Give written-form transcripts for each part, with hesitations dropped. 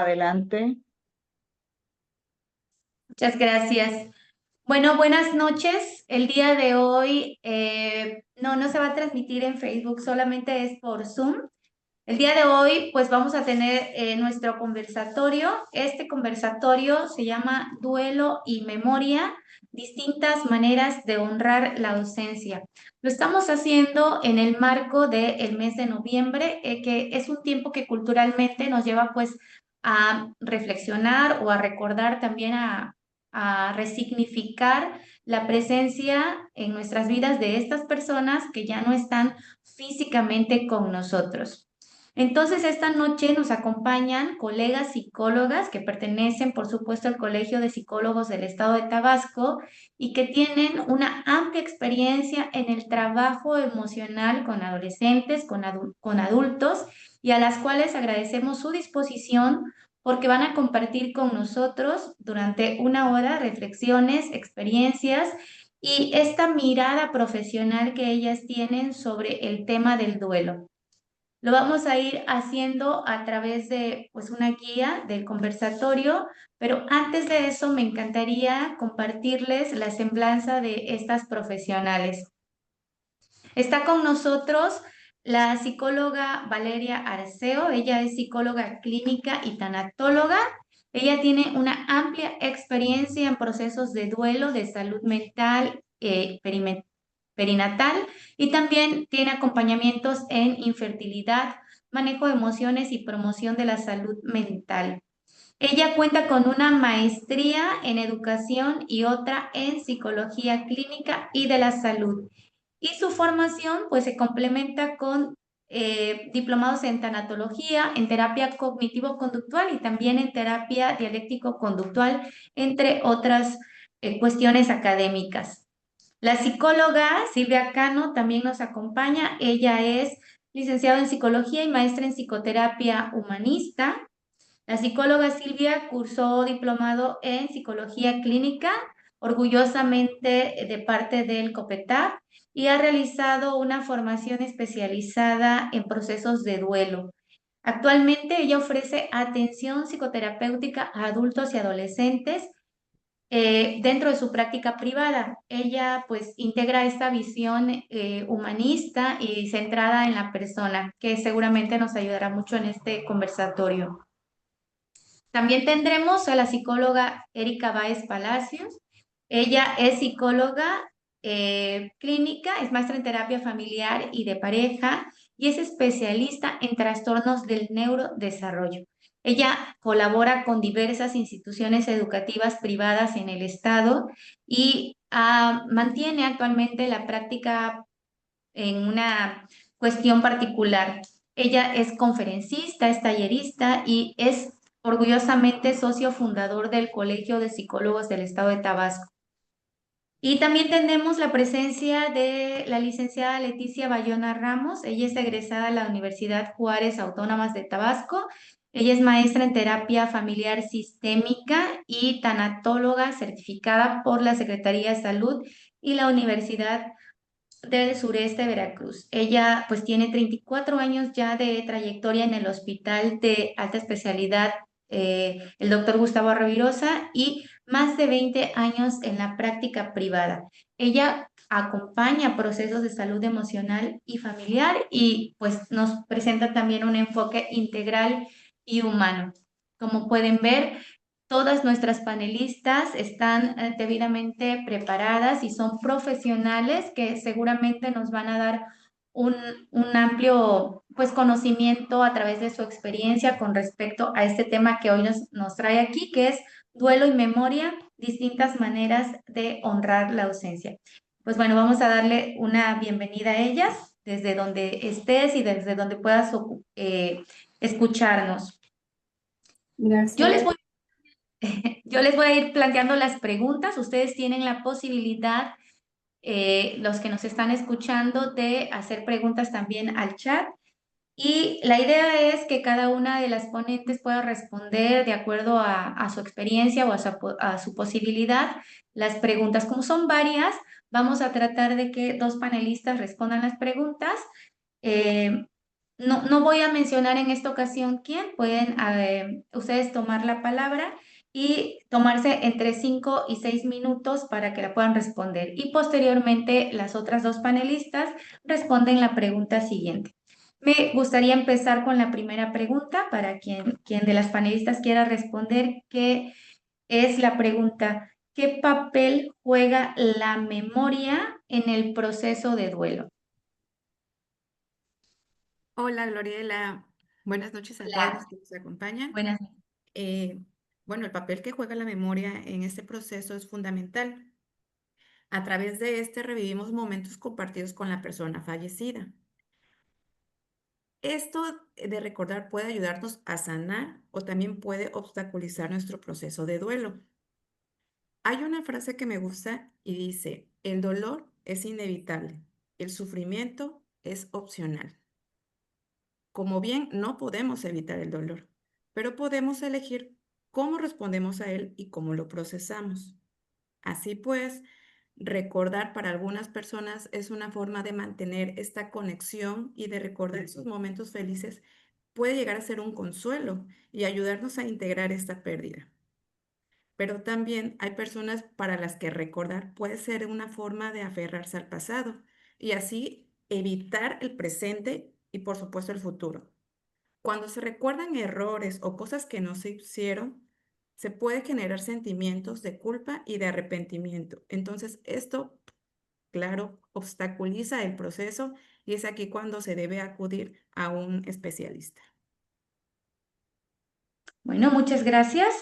Adelante. Muchas gracias. Bueno, buenas noches. El día de hoy no se va a transmitir en Facebook, solamente es por Zoom. El día de hoy, pues vamos a tener nuestro conversatorio. Este conversatorio se llama Duelo y Memoria, distintas maneras de honrar la ausencia. Lo estamos haciendo en el marco del mes de noviembre, que es un tiempo que culturalmente nos lleva pues a reflexionar o a recordar también a resignificar la presencia en nuestras vidas de estas personas que ya no están físicamente con nosotros. Entonces, esta noche nos acompañan colegas psicólogas que pertenecen, por supuesto, al Colegio de Psicólogos del Estado de Tabasco y que tienen una amplia experiencia en el trabajo emocional con adolescentes, con adultos, y a las cuales agradecemos su disposición porque van a compartir con nosotros durante una hora reflexiones, experiencias y esta mirada profesional que ellas tienen sobre el tema del duelo. Lo vamos a ir haciendo a través de pues una guía del conversatorio, pero antes de eso me encantaría compartirles la semblanza de estas profesionales. Está con nosotros la psicóloga Valeria Arceo. Ella es psicóloga clínica y tanatóloga. Ella tiene una amplia experiencia en procesos de duelo, de salud mental, perinatal, y también tiene acompañamientos en infertilidad, manejo de emociones y promoción de la salud mental. Ella cuenta con una maestría en educación y otra en psicología clínica y de la salud. Y su formación pues se complementa con diplomados en tanatología, en terapia cognitivo-conductual y también en terapia dialéctico-conductual, entre otras cuestiones académicas. La psicóloga Silvia Cano también nos acompaña. Ella es licenciada en psicología y maestra en psicoterapia humanista. La psicóloga Silvia cursó diplomado en psicología clínica, orgullosamente de parte del COPETAP, y ha realizado una formación especializada en procesos de duelo. Actualmente ella ofrece atención psicoterapéutica a adultos y adolescentes dentro de su práctica privada. Ella pues integra esta visión humanista y centrada en la persona, que seguramente nos ayudará mucho en este conversatorio. También tendremos a la psicóloga Erika Báez Palacios. Ella es psicóloga clínica, es maestra en terapia familiar y de pareja y es especialista en trastornos del neurodesarrollo. Ella colabora con diversas instituciones educativas privadas en el estado y mantiene actualmente la práctica en una cuestión particular. Ella es conferencista, es tallerista y es orgullosamente socio fundador del Colegio de Psicólogos del Estado de Tabasco. Y también tenemos la presencia de la licenciada Leticia Bayona Ramos. Ella es egresada de la Universidad Juárez Autónomas de Tabasco. Ella es maestra en terapia familiar sistémica y tanatóloga certificada por la Secretaría de Salud y la Universidad del sureste de Veracruz. Ella pues tiene 34 años ya de trayectoria en el Hospital de Alta Especialidad, el doctor Gustavo Revirosa, y más de 20 años en la práctica privada. Ella acompaña procesos de salud emocional y familiar y pues nos presenta también un enfoque integral y humano. Como pueden ver, todas nuestras panelistas están debidamente preparadas y son profesionales que seguramente nos van a dar un, un amplio pues, conocimiento a través de su experiencia con respecto a este tema que hoy nos trae aquí, que es duelo y memoria, distintas maneras de honrar la ausencia. Pues bueno, vamos a darle una bienvenida a ellas desde donde estés y desde donde puedas escucharnos. Yo les Gracias. voy Yo les voy a ir planteando las preguntas. Ustedes tienen la posibilidad, los que nos están escuchando, de hacer preguntas también al chat. Y la idea es que cada una de las ponentes pueda responder de acuerdo a su experiencia o a su posibilidad las preguntas. Como son varias, vamos a tratar de que dos panelistas respondan las preguntas. Eh, no voy a mencionar en esta ocasión quién, pueden ustedes tomar la palabra y tomarse entre 5 y 6 minutos para que la puedan responder. Y posteriormente las otras dos panelistas responden la pregunta siguiente. Me gustaría empezar con la primera pregunta para quien de las panelistas quiera responder, que es la pregunta: ¿qué papel juega la memoria en el proceso de duelo? Hola, Gloriela. Buenas noches a todos los que nos acompañan. Buenas. Eh, bueno, el papel que juega la memoria en este proceso es fundamental. A través de este revivimos momentos compartidos con la persona fallecida. Esto de recordar puede ayudarnos a sanar o también puede obstaculizar nuestro proceso de duelo. Hay una frase que me gusta y dice, el dolor es inevitable, el sufrimiento es opcional. Como bien, no podemos evitar el dolor, pero podemos elegir cómo respondemos a él y cómo lo procesamos. Así pues, recordar para algunas personas es una forma de mantener esta conexión y de recordar sus momentos felices puede llegar a ser un consuelo y ayudarnos a integrar esta pérdida. Pero también hay personas para las que recordar puede ser una forma de aferrarse al pasado y así evitar el presente y por supuesto el futuro. Cuando se recuerdan errores o cosas que no se hicieron, se puede generar sentimientos de culpa y de arrepentimiento. Entonces, esto, claro, obstaculiza el proceso y es aquí cuando se debe acudir a un especialista. Bueno, muchas gracias.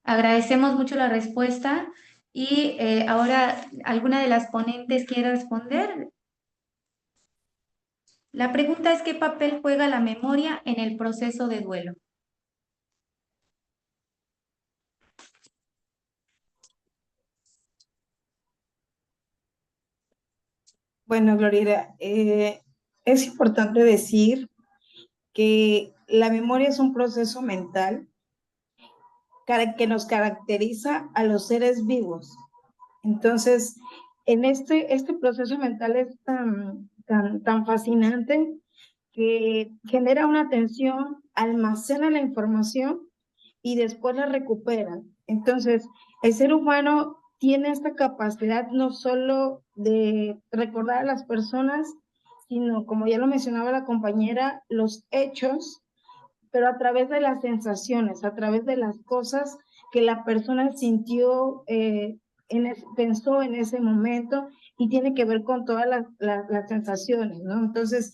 Agradecemos mucho la respuesta y ahora alguna de las ponentes quiere responder. La pregunta es: ¿qué papel juega la memoria en el proceso de duelo? Bueno, Gloria, es importante decir que la memoria es un proceso mental que nos caracteriza a los seres vivos. Entonces, en este proceso mental es tan fascinante que genera una atención, almacena la información y después la recupera. Entonces, el ser humano tiene esta capacidad no solo de recordar a las personas, sino, como ya lo mencionaba la compañera, los hechos, pero a través de las sensaciones, a través de las cosas que la persona sintió, pensó en ese momento, y tiene que ver con todas las sensaciones, ¿no? Entonces,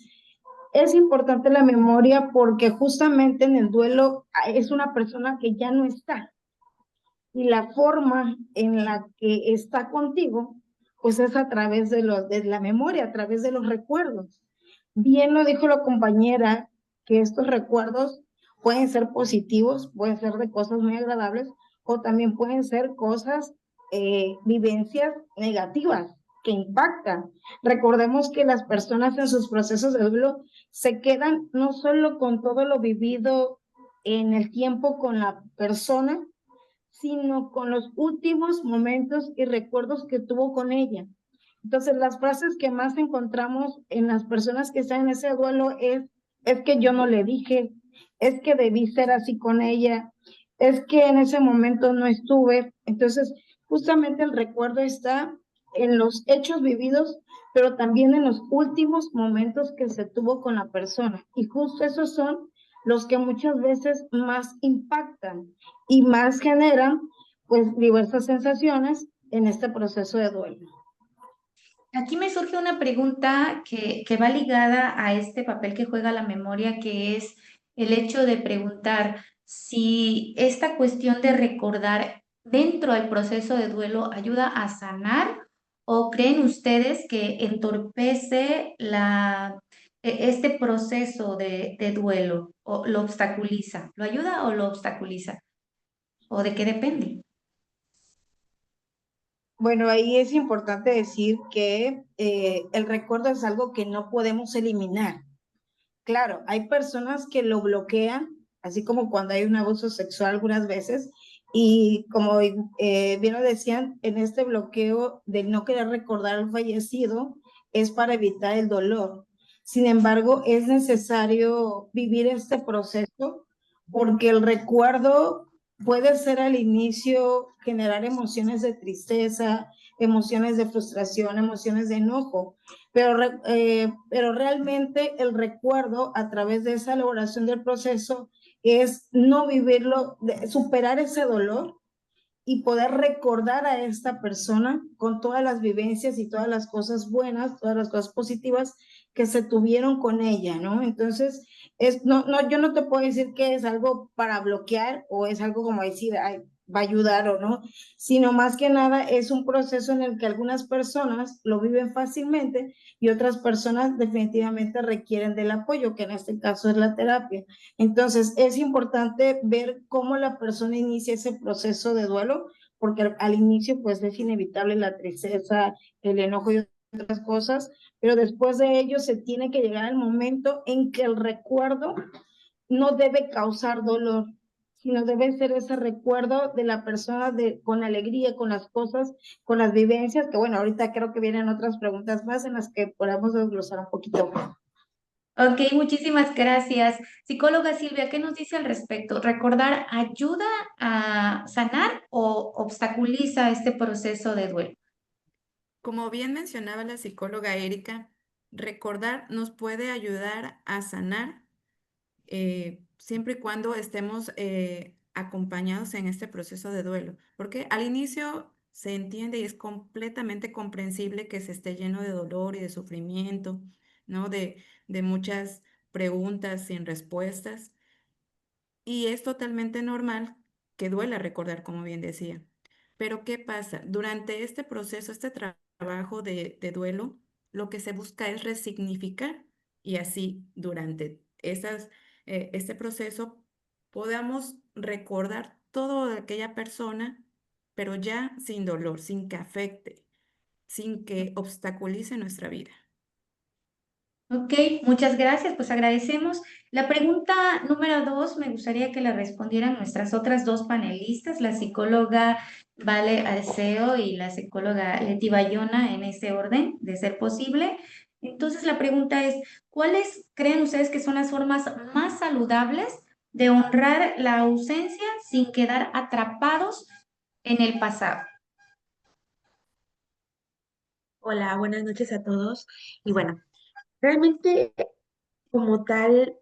es importante la memoria porque justamente en el duelo es una persona que ya no está, y la forma en la que está contigo, pues es a través de la memoria, a través de los recuerdos. Bien lo dijo la compañera, que estos recuerdos pueden ser positivos, pueden ser de cosas muy agradables, o también pueden ser cosas, vivencias negativas que impactan. Recordemos que las personas en sus procesos de duelo se quedan no solo con todo lo vivido en el tiempo con la persona, sino con los últimos momentos y recuerdos que tuvo con ella. Entonces, las frases que más encontramos en las personas que están en ese duelo es que yo no le dije, es que debí ser así con ella, es que en ese momento no estuve. Entonces, justamente el recuerdo está en los hechos vividos, pero también en los últimos momentos que se tuvo con la persona. Y justo esos son los que muchas veces más impactan y más generan, pues, diversas sensaciones en este proceso de duelo. Aquí me surge una pregunta que va ligada a este papel que juega la memoria, que es el hecho de preguntar si esta cuestión de recordar dentro del proceso de duelo ayuda a sanar, o creen ustedes que entorpece este proceso de duelo o lo obstaculiza. ¿Lo ayuda o lo obstaculiza? ¿O de qué depende? Bueno, ahí es importante decir que el recuerdo es algo que no podemos eliminar. Claro, hay personas que lo bloquean, así como cuando hay un abuso sexual algunas veces, y como bien lo decían, en este bloqueo de no querer recordar al fallecido es para evitar el dolor. Sin embargo, es necesario vivir este proceso porque el recuerdo puede ser al inicio generar emociones de tristeza, emociones de frustración, emociones de enojo, pero realmente el recuerdo a través de esa elaboración del proceso es no vivirlo, superar ese dolor y poder recordar a esta persona con todas las vivencias y todas las cosas buenas, todas las cosas positivas que se tuvieron con ella, ¿no? Entonces, yo no te puedo decir que es algo para bloquear o es algo como decir, ay, va a ayudar o no, sino más que nada es un proceso en el que algunas personas lo viven fácilmente y otras personas definitivamente requieren del apoyo, que en este caso es la terapia. Entonces, es importante ver cómo la persona inicia ese proceso de duelo, porque al inicio pues es inevitable la tristeza, el enojo y otras cosas, pero después de ello se tiene que llegar al momento en que el recuerdo no debe causar dolor, sino debe ser ese recuerdo de la persona con alegría, con las cosas, con las vivencias, que bueno, ahorita creo que vienen otras preguntas más en las que podamos desglosar un poquito más. Ok, muchísimas gracias. Psicóloga Silvia, ¿qué nos dice al respecto? ¿Recordar ayuda a sanar o obstaculiza este proceso de duelo? Como bien mencionaba la psicóloga Erika, recordar nos puede ayudar a sanar siempre y cuando estemos acompañados en este proceso de duelo, porque al inicio se entiende y es completamente comprensible que se esté lleno de dolor y de sufrimiento, ¿no? De muchas preguntas sin respuestas. Y es totalmente normal que duela recordar, como bien decía. Pero ¿qué pasa? Durante este proceso, este trabajo de duelo, lo que se busca es resignificar y así durante este proceso podamos recordar todo de aquella persona, pero ya sin dolor, sin que afecte, sin que obstaculice nuestra vida. Ok, muchas gracias, pues agradecemos. La pregunta número 2 me gustaría que la respondieran nuestras otras dos panelistas, la psicóloga Vale Alceo y la psicóloga Leti Bayona, en ese orden, de ser posible. Entonces la pregunta es, ¿cuáles creen ustedes que son las formas más saludables de honrar la ausencia sin quedar atrapados en el pasado? Hola, buenas noches a todos. Y bueno, realmente como tal,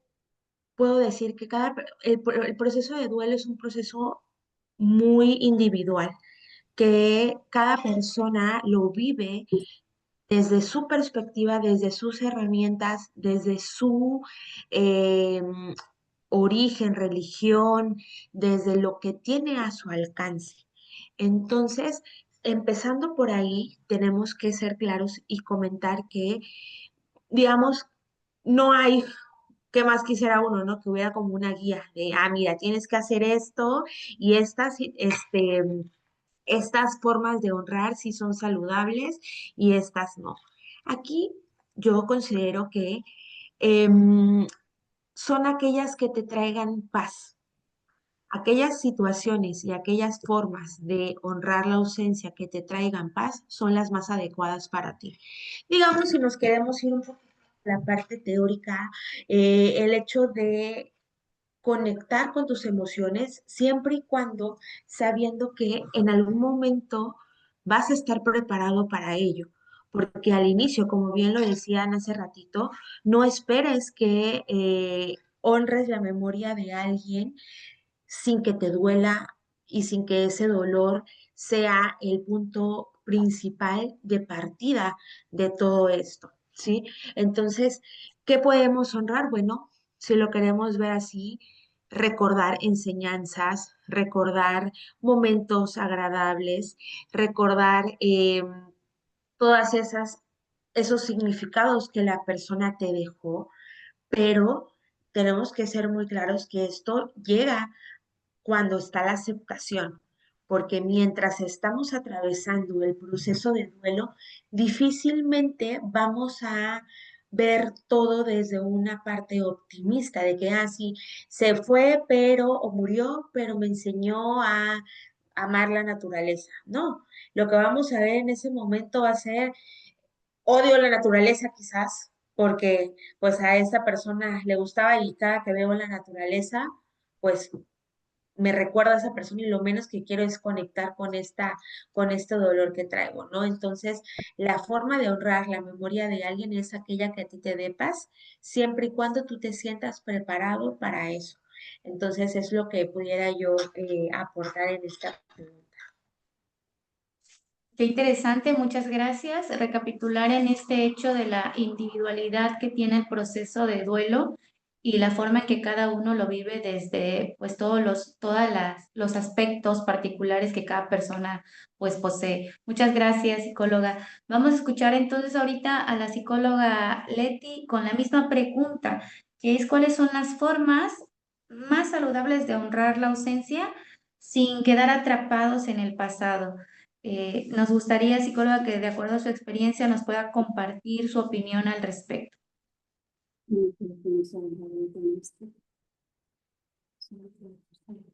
puedo decir que el proceso de duelo es un proceso muy individual, que cada persona lo vive desde su perspectiva, desde sus herramientas, desde su origen, religión, desde lo que tiene a su alcance. Entonces, empezando por ahí, tenemos que ser claros y comentar que, digamos, no hay, ¿qué más quisiera uno, no? Que hubiera como una guía de, mira, tienes que hacer esto y estas formas de honrar sí son saludables y estas no. Aquí yo considero que em, son aquellas que te traigan paz. Aquellas situaciones y aquellas formas de honrar la ausencia que te traigan paz son las más adecuadas para ti. Digamos, si nos queremos ir un poco a la parte teórica, el hecho de conectar con tus emociones siempre y cuando sabiendo que en algún momento vas a estar preparado para ello. Porque al inicio, como bien lo decían hace ratito, no esperes que honres la memoria de alguien sin que te duela y sin que ese dolor sea el punto principal de partida de todo esto, ¿sí? Entonces, ¿qué podemos honrar? Bueno, si lo queremos ver así, recordar enseñanzas, recordar momentos agradables, recordar todas esos significados que la persona te dejó, pero tenemos que ser muy claros que esto llega cuando está la aceptación, porque mientras estamos atravesando el proceso de duelo, difícilmente vamos a ver todo desde una parte optimista, de que así se fue, pero, o murió, pero me enseñó a amar la naturaleza. No, lo que vamos a ver en ese momento va a ser odio a la naturaleza quizás, porque pues a esta persona le gustaba y cada que veo la naturaleza, pues me recuerda a esa persona y lo menos que quiero es conectar con este dolor que traigo, ¿no? Entonces, la forma de honrar la memoria de alguien es aquella que a ti te dé paz, siempre y cuando tú te sientas preparado para eso. Entonces, es lo que pudiera yo aportar en esta pregunta. Qué interesante, muchas gracias. Recapitular en este hecho de la individualidad que tiene el proceso de duelo y la forma en que cada uno lo vive desde pues los aspectos particulares que cada persona pues posee. Muchas gracias, psicóloga. Vamos a escuchar entonces ahorita a la psicóloga Leti con la misma pregunta, que es cuáles son las formas más saludables de honrar la ausencia sin quedar atrapados en el pasado. Nos gustaría, psicóloga, que de acuerdo a su experiencia nos pueda compartir su opinión al respecto.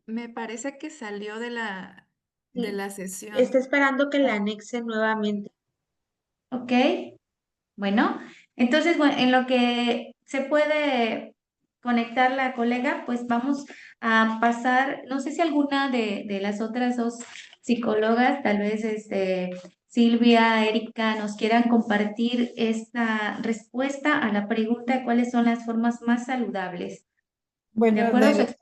Me parece que salió de de Sí, la está sesión. esperando que la anexe nuevamente. ¿Ok? Bueno, entonces, bueno, en lo que se puede conectar la colega, pues vamos a pasar, no sé si alguna de las otras dos psicólogas, tal vez Silvia, Erika, nos quieran compartir esta respuesta a la pregunta de cuáles son las formas más saludables. De Bueno, acuerdo a su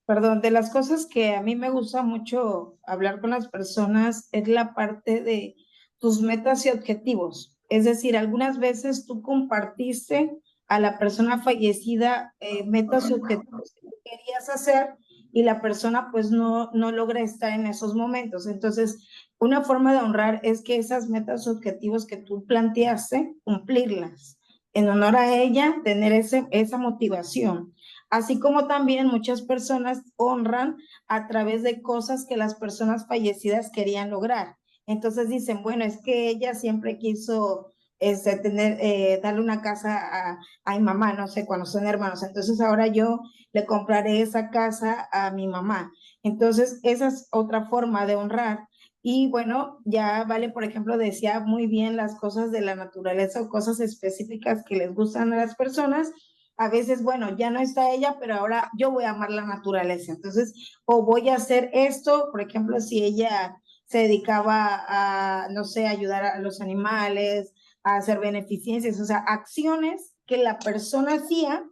perdón, de las cosas que a mí me gusta mucho hablar con las personas es la parte de tus metas y objetivos. Es decir, algunas veces tú compartiste a la persona fallecida metas y objetivos que tú querías hacer y la persona pues no logra estar en esos momentos. Entonces, una forma de honrar es que esas metas y objetivos que tú planteaste, cumplirlas. En honor a ella, tener esa motivación. Así como también muchas personas honran a través de cosas que las personas fallecidas querían lograr. Entonces dicen, bueno, es que ella siempre quiso darle una casa a mi mamá, no sé, cuando son hermanos. Entonces ahora yo le compraré esa casa a mi mamá. Entonces esa es otra forma de honrar. Y bueno, ya Vale, por ejemplo, decía muy bien las cosas de la naturaleza o cosas específicas que les gustan a las personas. A veces, bueno, ya no está ella, pero ahora yo voy a amar la naturaleza. Entonces, o voy a hacer esto, por ejemplo, si ella se dedicaba a, no sé, ayudar a los animales, a hacer beneficencias, o sea, acciones que la persona hacía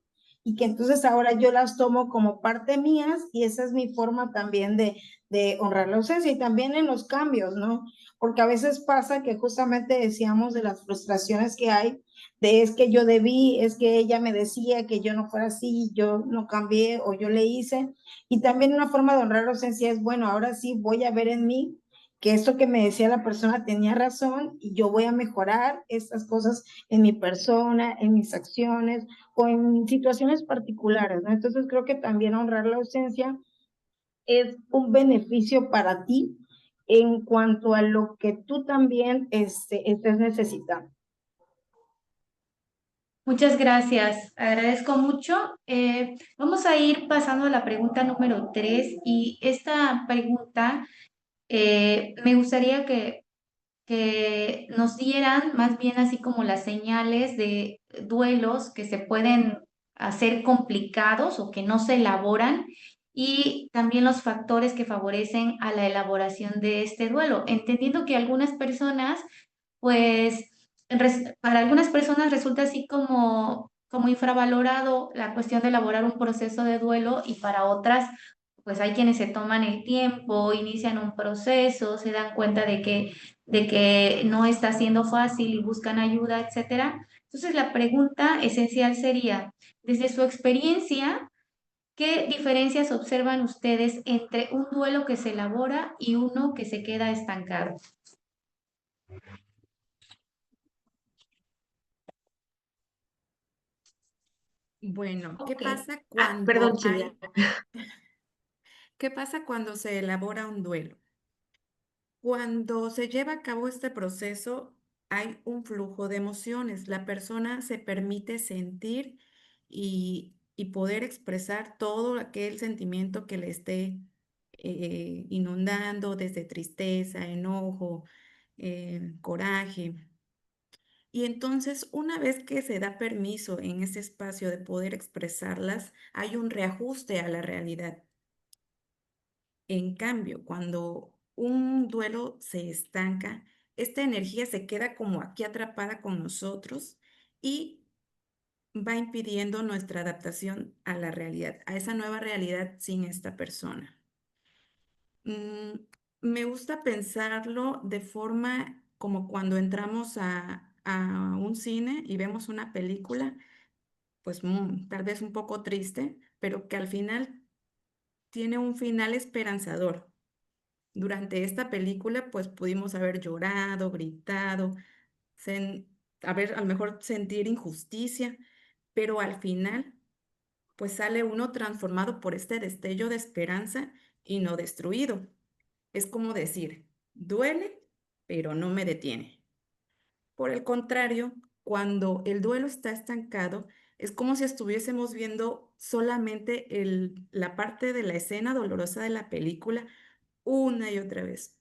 y que entonces ahora yo las tomo como parte mías y esa es mi forma también de honrar la ausencia y también en los cambios, ¿no? Porque a veces pasa que justamente decíamos de las frustraciones que hay de es que yo debí, es que ella me decía que yo no fuera así, yo no cambié o yo le hice. Y también una forma de honrar la ausencia es, bueno, ahora sí voy a ver en mí que esto que me decía la persona tenía razón y yo voy a mejorar estas cosas en mi persona, en mis acciones o en situaciones particulares, ¿no? Entonces creo que también honrar la ausencia es un beneficio para ti en cuanto a lo que tú también estés necesitando. Muchas gracias, agradezco mucho. Vamos a ir pasando a la pregunta número 3 y esta pregunta me gustaría que nos dieran más bien así como las señales de duelos que se pueden hacer complicados o que no se elaboran y también los factores que favorecen a la elaboración de este duelo, entendiendo que algunas personas pues para algunas personas resulta así como infravalorado la cuestión de elaborar un proceso de duelo y para otras, pues hay quienes se toman el tiempo, inician un proceso, se dan cuenta de que no está siendo fácil y buscan ayuda, etcétera. Entonces la pregunta esencial sería, desde su experiencia, ¿qué diferencias observan ustedes entre un duelo que se elabora y uno que se queda estancado? Bueno, Ok. Perdón, cuando Silvia. qué pasa cuando se elabora un duelo? Cuando se lleva a cabo este proceso, hay un flujo de emociones. La persona se permite sentir y poder expresar todo aquel sentimiento que le esté inundando, desde tristeza, enojo, coraje. Y entonces, una vez que se da permiso en ese espacio de poder expresarlas, hay un reajuste a la realidad. En cambio, cuando un duelo se estanca, esta energía se queda como aquí atrapada con nosotros y va impidiendo nuestra adaptación a la realidad, a esa nueva realidad sin esta persona. Mm, Me gusta pensarlo de forma como cuando entramos a un cine y vemos una película, pues tal vez un poco triste, pero que al final tiene un final esperanzador. Durante esta película, pues pudimos haber llorado, gritado, sen- a lo mejor sentir injusticia, pero al final, pues sale uno transformado por este destello de esperanza y no destruido. Es como decir, duele, pero no me detiene. Por el contrario, cuando el duelo está estancado, es como si estuviésemos viendo solamente la parte de la escena dolorosa de la película una y otra vez.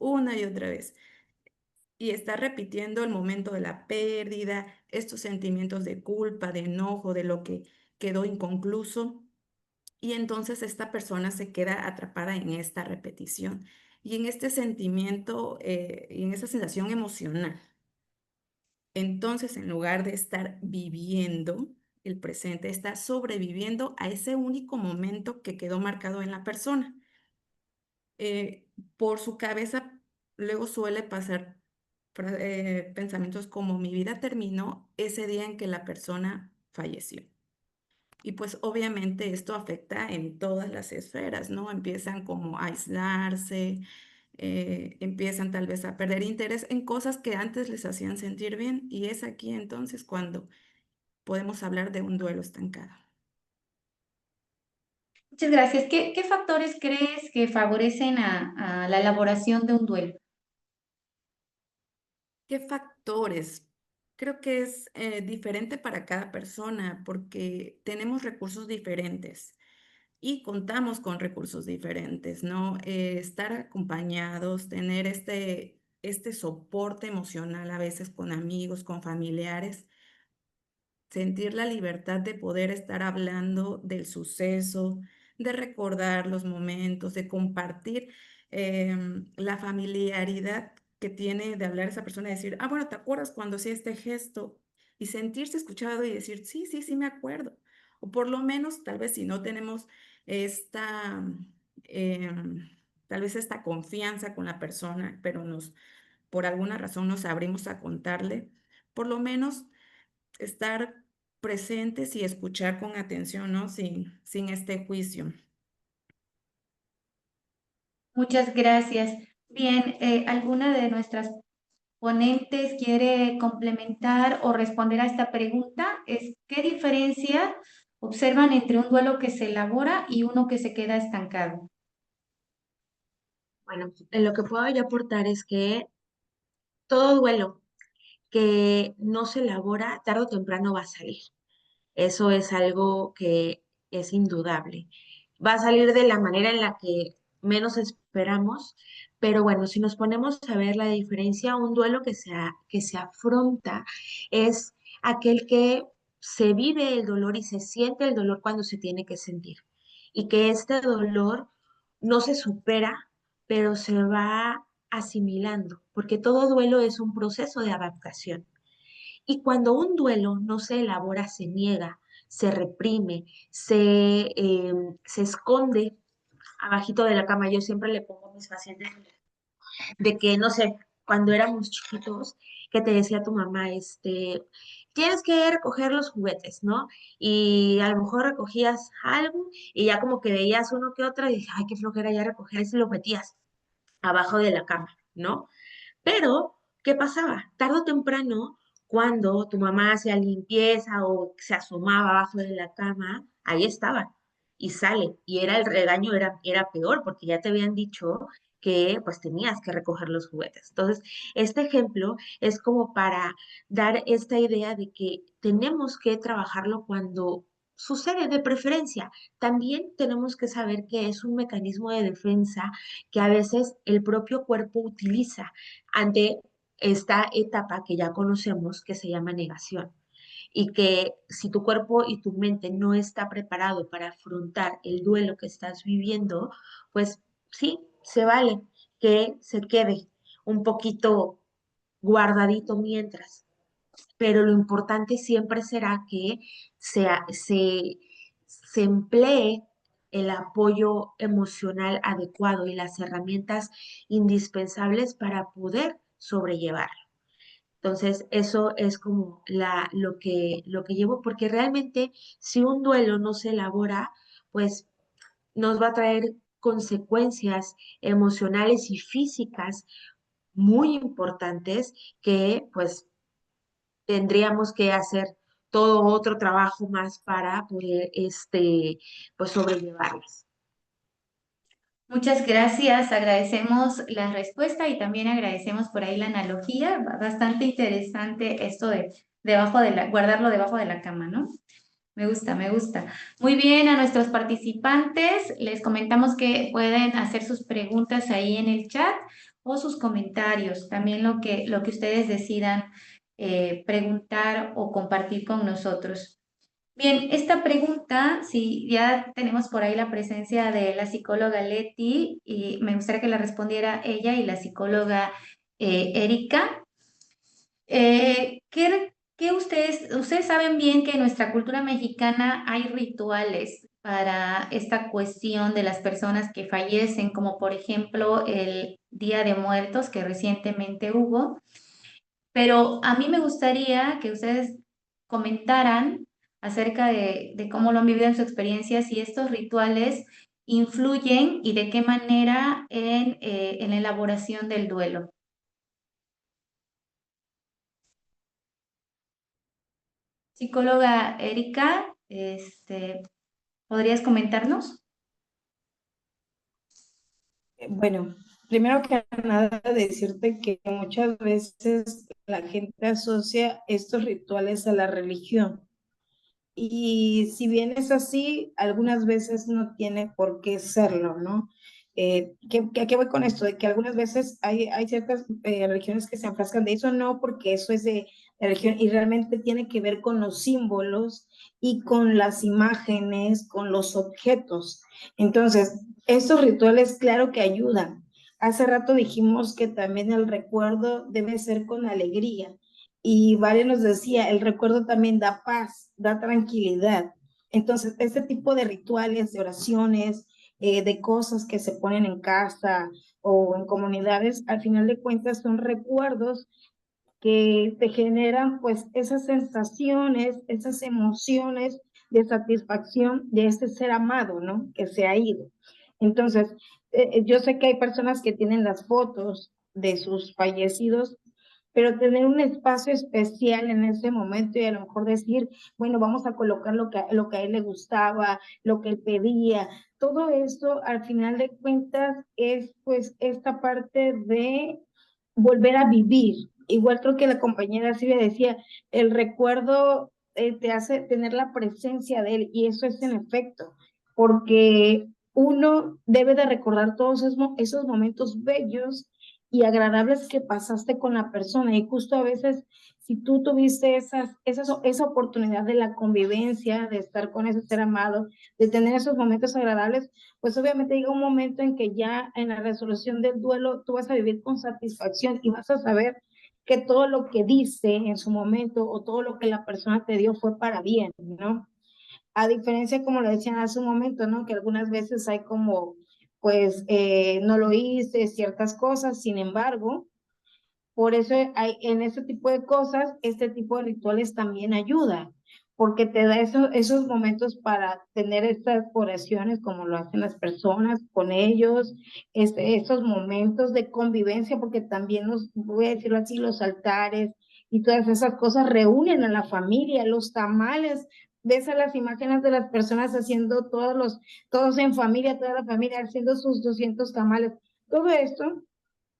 Y está repitiendo el momento de la pérdida, estos sentimientos de culpa, de enojo, de lo que quedó inconcluso. Y entonces esta persona se queda atrapada en esta repetición y en este sentimiento y en esa sensación emocional. Entonces, en lugar de estar viviendo el presente, está sobreviviendo a ese único momento que quedó marcado en la persona. Por su cabeza luego suele pasar pensamientos como mi vida terminó ese día en que la persona falleció. Y pues obviamente esto afecta en todas las esferas, ¿no? Empiezan como a aislarse, empiezan tal vez a perder interés en cosas que antes les hacían sentir bien y es aquí entonces cuando podemos hablar de un duelo estancado. Muchas gracias. ¿Qué factores crees que favorecen a la elaboración de un duelo? ¿Qué factores? Creo que es diferente para cada persona porque tenemos recursos diferentes y contamos con recursos diferentes, ¿no? Estar acompañados, tener este soporte emocional a veces con amigos, con familiares, sentir la libertad de poder estar hablando del suceso, de recordar los momentos, de compartir la familiaridad que tiene de hablar esa persona y decir, ah, bueno, ¿te acuerdas cuando hacía este gesto? Y sentirse escuchado y decir, sí, sí, sí, me acuerdo. O por lo menos, tal vez si no tenemos esta, em, tal vez esta confianza con la persona, pero por alguna razón nos abrimos a contarle, por lo menos estar presentes y escuchar con atención, ¿no? Sin este juicio. Muchas gracias. Bien, ¿alguna de nuestras ponentes quiere complementar o responder a esta pregunta? ¿Qué diferencia observan entre un duelo que se elabora y uno que se queda estancado? Bueno, en lo que puedo yo aportar es que todo duelo que no se elabora, tarde o temprano va a salir. Eso es algo que es indudable. Va a salir de la manera en la que menos esperamos, pero bueno, si nos ponemos a ver la diferencia, un duelo que se afronta es aquel que se vive el dolor y se siente el dolor cuando se tiene que sentir. Y que este dolor no se supera, pero se va asimilando, porque todo duelo es un proceso de adaptación. Y cuando un duelo no se elabora, se niega, se reprime, se esconde abajito de la cama. Yo siempre le pongo a mis pacientes de que, no sé, cuando éramos chiquitos, que te decía tu mamá, tienes que recoger los juguetes, ¿no? Y a lo mejor recogías algo y ya como que veías uno que otro y dices, ay, qué flojera ya recoger, y lo metías abajo de la cama, ¿no? Pero, ¿qué pasaba? Tarde o temprano, cuando tu mamá hacía limpieza o se asomaba abajo de la cama, ahí estaba y sale. Y era el regaño, era peor porque ya te habían dicho que pues tenías que recoger los juguetes. Entonces, este ejemplo es como para dar esta idea de que tenemos que trabajarlo cuando sucede de preferencia. También tenemos que saber que es un mecanismo de defensa que a veces el propio cuerpo utiliza ante esta etapa que ya conocemos que se llama negación y que si tu cuerpo y tu mente no está preparado para afrontar el duelo que estás viviendo, pues sí, se vale que se quede un poquito guardadito mientras, pero lo importante siempre será que se emplee el apoyo emocional adecuado y las herramientas indispensables para poder sobrellevarlo. Entonces, eso es como lo que llevo, porque realmente si un duelo no se elabora, pues nos va a traer consecuencias emocionales y físicas muy importantes que pues tendríamos que hacer todo otro trabajo más para poder pues sobrellevarlas. Muchas gracias, agradecemos la respuesta y también agradecemos por ahí la analogía, bastante interesante esto de guardarlo debajo de la cama, ¿no? Me gusta, me gusta. Muy bien, a nuestros participantes les comentamos que pueden hacer sus preguntas ahí en el chat o sus comentarios, también lo que ustedes decidan preguntar o compartir con nosotros. Bien, esta pregunta, si ya tenemos por ahí la presencia de la psicóloga Leti, y me gustaría que la respondiera ella y la psicóloga Erika. ¿Qué ustedes saben bien que en nuestra cultura mexicana hay rituales para esta cuestión de las personas que fallecen, como por ejemplo el Día de Muertos que recientemente hubo? Pero a mí me gustaría que ustedes comentaran acerca de cómo lo han vivido en su experiencia, si estos rituales influyen y de qué manera en la elaboración del duelo. Psicóloga Erika, ¿podrías comentarnos? Bueno, primero que nada decirte que muchas veces la gente asocia estos rituales a la religión. Y si bien es así, algunas veces no tiene por qué serlo, ¿no? ¿A qué voy con esto? De que algunas veces hay ciertas religiones que se enfrascan de eso, no, porque eso es de religión y realmente tiene que ver con los símbolos y con las imágenes, con los objetos. Entonces, estos rituales, claro que ayudan. Hace rato dijimos que también el recuerdo debe ser con alegría. Y Vale nos decía, el recuerdo también da paz, da tranquilidad. Entonces, este tipo de rituales, de oraciones, de cosas que se ponen en casa o en comunidades, al final de cuentas son recuerdos que te generan pues esas sensaciones, esas emociones de satisfacción de este ser amado, ¿no? Que se ha ido. Entonces, yo sé que hay personas que tienen las fotos de sus fallecidos, pero tener un espacio especial en ese momento y a lo mejor decir, bueno, vamos a colocar lo que a él le gustaba, lo que él pedía, todo eso al final de cuentas es pues esta parte de volver a vivir. Igual creo que la compañera Silvia decía, el recuerdo te hace tener la presencia de él y eso es en efecto, porque uno debe de recordar todos esos momentos bellos y agradables que pasaste con la persona. Y justo a veces, si tú tuviste esa oportunidad de la convivencia, de estar con ese ser amado, de tener esos momentos agradables, pues obviamente llega un momento en que ya en la resolución del duelo tú vas a vivir con satisfacción y vas a saber que todo lo que dice en su momento o todo lo que la persona te dio fue para bien, ¿no? A diferencia, como lo decían hace un momento, ¿no? Que algunas veces hay como, pues, no lo hice, ciertas cosas, sin embargo, por eso hay, en este tipo de cosas, este tipo de rituales también ayuda, porque te da esos momentos para tener estas oraciones como lo hacen las personas con ellos, esos momentos de convivencia, porque también voy a decirlo así, los altares y todas esas cosas reúnen a la familia, los tamales, ves a las imágenes de las personas haciendo todos en familia, toda la familia haciendo sus 200 tamales, todo esto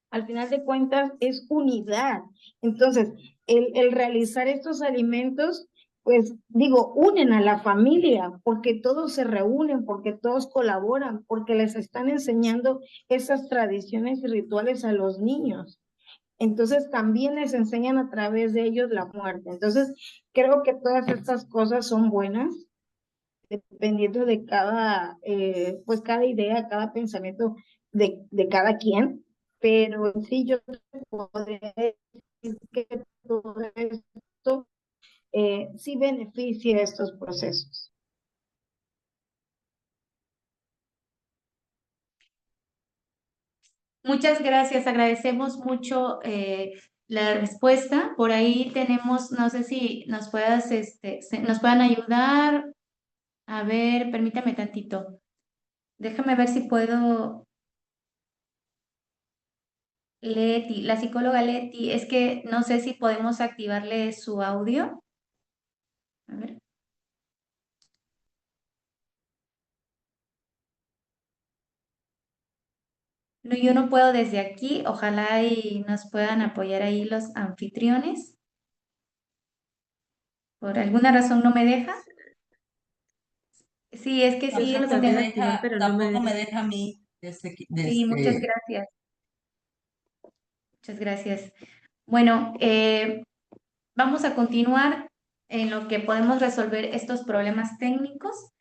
al final de cuentas es unidad. Entonces, el realizar estos alimentos, pues digo, unen a la familia, porque todos se reúnen, porque todos colaboran, porque les están enseñando esas tradiciones y rituales a los niños. Entonces también les enseñan a través de ellos la muerte. Entonces creo que todas estas cosas son buenas, dependiendo de cada, pues cada idea, cada pensamiento de cada quien, pero sí yo podría decir que todo esto sí beneficia estos procesos. Muchas gracias, agradecemos mucho la respuesta. Por ahí tenemos, no sé si nos puedas, nos puedan ayudar. A ver, permítame tantito. Déjame ver si puedo. Leti, la psicóloga Leti, es que no sé si podemos activarle su audio. A ver. No, yo no puedo desde aquí. Ojalá y nos puedan apoyar ahí los anfitriones. Por alguna razón no me deja. Sí, es que sí, Yo lo traté de tenemos. activar, pero tampoco me deja a mí Sí, muchas desde. gracias. Muchas gracias. Bueno, vamos a continuar en lo que podemos resolver estos problemas técnicos.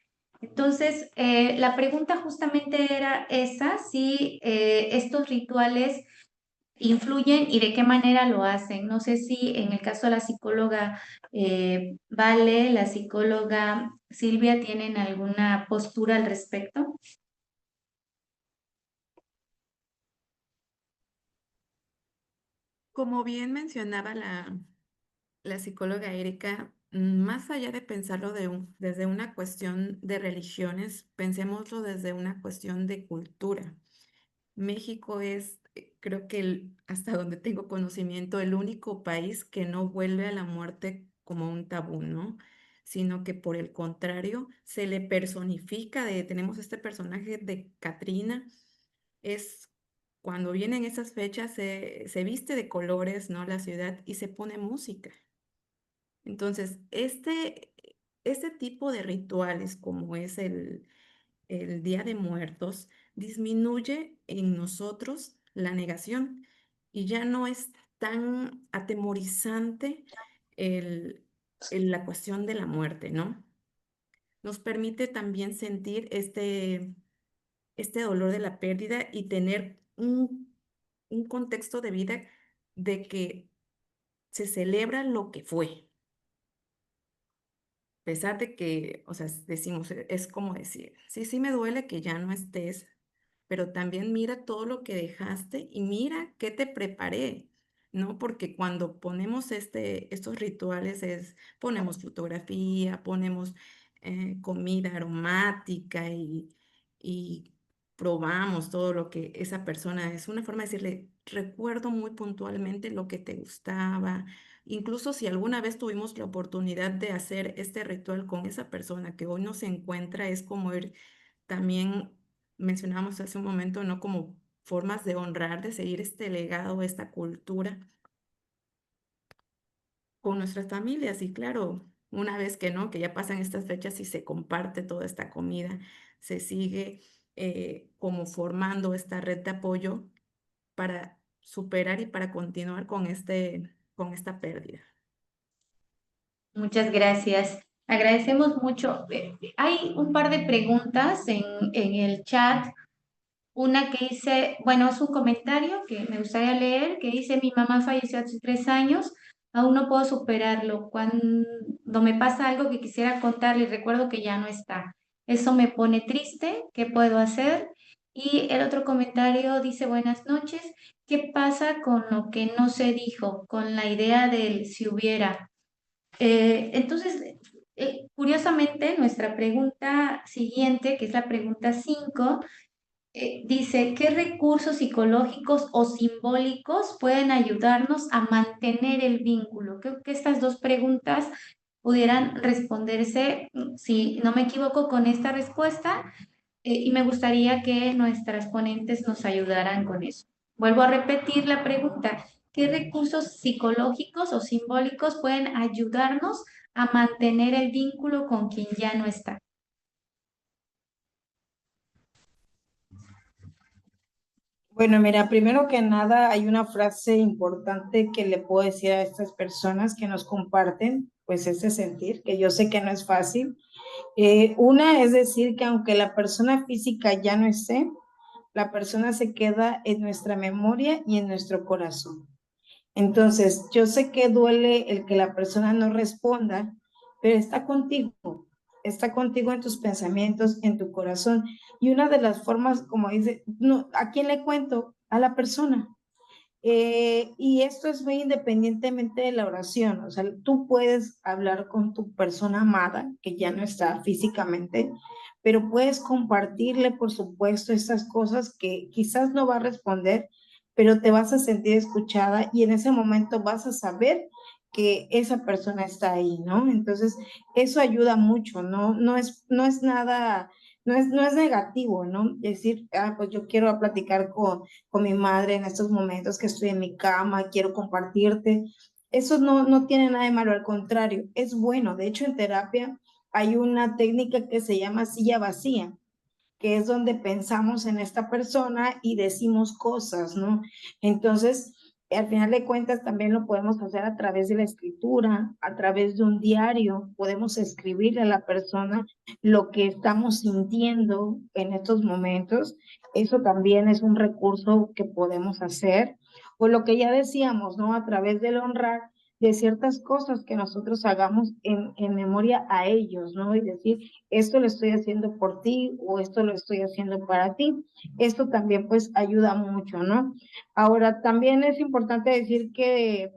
Entonces, la pregunta justamente era esa, si estos rituales influyen y de qué manera lo hacen. No sé si en el caso de la psicóloga Vale, la psicóloga Silvia, tienen alguna postura al respecto. Como bien mencionaba la psicóloga Erika, más allá de pensarlo desde una cuestión de religiones, pensémoslo desde una cuestión de cultura. México es, creo que hasta donde tengo conocimiento, el único país que no vuelve a la muerte como un tabú, ¿no? Sino que por el contrario, se le personifica, tenemos este personaje de Catrina, es cuando vienen esas fechas, se viste de colores, ¿no? La ciudad y se pone música. Entonces, este tipo de rituales como es el Día de Muertos disminuye en nosotros la negación y ya no es tan atemorizante la cuestión de la muerte, ¿no? Nos permite también sentir este dolor de la pérdida y tener un contexto de vida de que se celebra lo que fue. A pesar de que, o sea, decimos, es como decir, sí, sí me duele que ya no estés, pero también mira todo lo que dejaste y mira qué te preparé, ¿no? Porque cuando ponemos estos rituales ponemos fotografía, ponemos comida aromática y probamos todo lo que esa persona es. Una forma de decirle, recuerdo muy puntualmente lo que te gustaba. Incluso si alguna vez tuvimos la oportunidad de hacer este ritual con esa persona que hoy no se encuentra, es como ir también mencionamos hace un momento, ¿no? Como formas de honrar, de seguir este legado, esta cultura con nuestras familias. Y claro, una vez que no, que ya pasan estas fechas y se comparte toda esta comida, se sigue como formando esta red de apoyo para superar y para continuar con esta pérdida. Muchas gracias. Agradecemos mucho. Hay un par de preguntas en el chat. Una que dice, bueno, es un comentario que me gustaría leer, que dice, mi mamá falleció hace 3 años, aún no puedo superarlo. Cuando me pasa algo que quisiera contarle, recuerdo que ya no está. Eso me pone triste, ¿qué puedo hacer? Y el otro comentario dice, buenas noches, ¿qué pasa con lo que no se dijo, con la idea del si hubiera? Entonces, curiosamente, nuestra pregunta siguiente, que es la pregunta 5, dice, ¿qué recursos psicológicos o simbólicos pueden ayudarnos a mantener el vínculo? Creo que estas dos preguntas pudieran responderse, si no me equivoco, con esta respuesta, y me gustaría que nuestras ponentes nos ayudaran con eso. Vuelvo a repetir la pregunta, ¿qué recursos psicológicos o simbólicos pueden ayudarnos a mantener el vínculo con quien ya no está? Bueno, mira, primero que nada hay una frase importante que le puedo decir a estas personas que nos comparten, pues ese sentir, que yo sé que no es fácil. Una es decir que aunque la persona física ya no esté, la persona se queda en nuestra memoria y en nuestro corazón. Entonces, yo sé que duele el que la persona no responda, pero está contigo en tus pensamientos, en tu corazón. Y una de las formas, como dice, no, ¿a quién le cuento? A la persona. Y esto es muy independientemente de la oración, o sea, tú puedes hablar con tu persona amada, que ya no está físicamente, pero puedes compartirle, por supuesto, estas cosas que quizás no va a responder, pero te vas a sentir escuchada y en ese momento vas a saber que esa persona está ahí, ¿no? Entonces, eso ayuda mucho, ¿no? No es nada, no es negativo, ¿no? Decir, pues yo quiero platicar con mi madre en estos momentos que estoy en mi cama, quiero compartirte. Eso no tiene nada de malo, al contrario, es bueno. De hecho, en terapia hay una técnica que se llama silla vacía, que es donde pensamos en esta persona y decimos cosas, ¿no? Entonces, al final de cuentas, también lo podemos hacer a través de la escritura, a través de un diario, podemos escribirle a la persona lo que estamos sintiendo en estos momentos. Eso también es un recurso que podemos hacer. O lo que ya decíamos, ¿no? A través del honrar de ciertas cosas que nosotros hagamos en memoria a ellos, ¿no? Y decir, esto lo estoy haciendo por ti o esto lo estoy haciendo para ti. Esto también pues ayuda mucho, ¿no? Ahora, también es importante decir que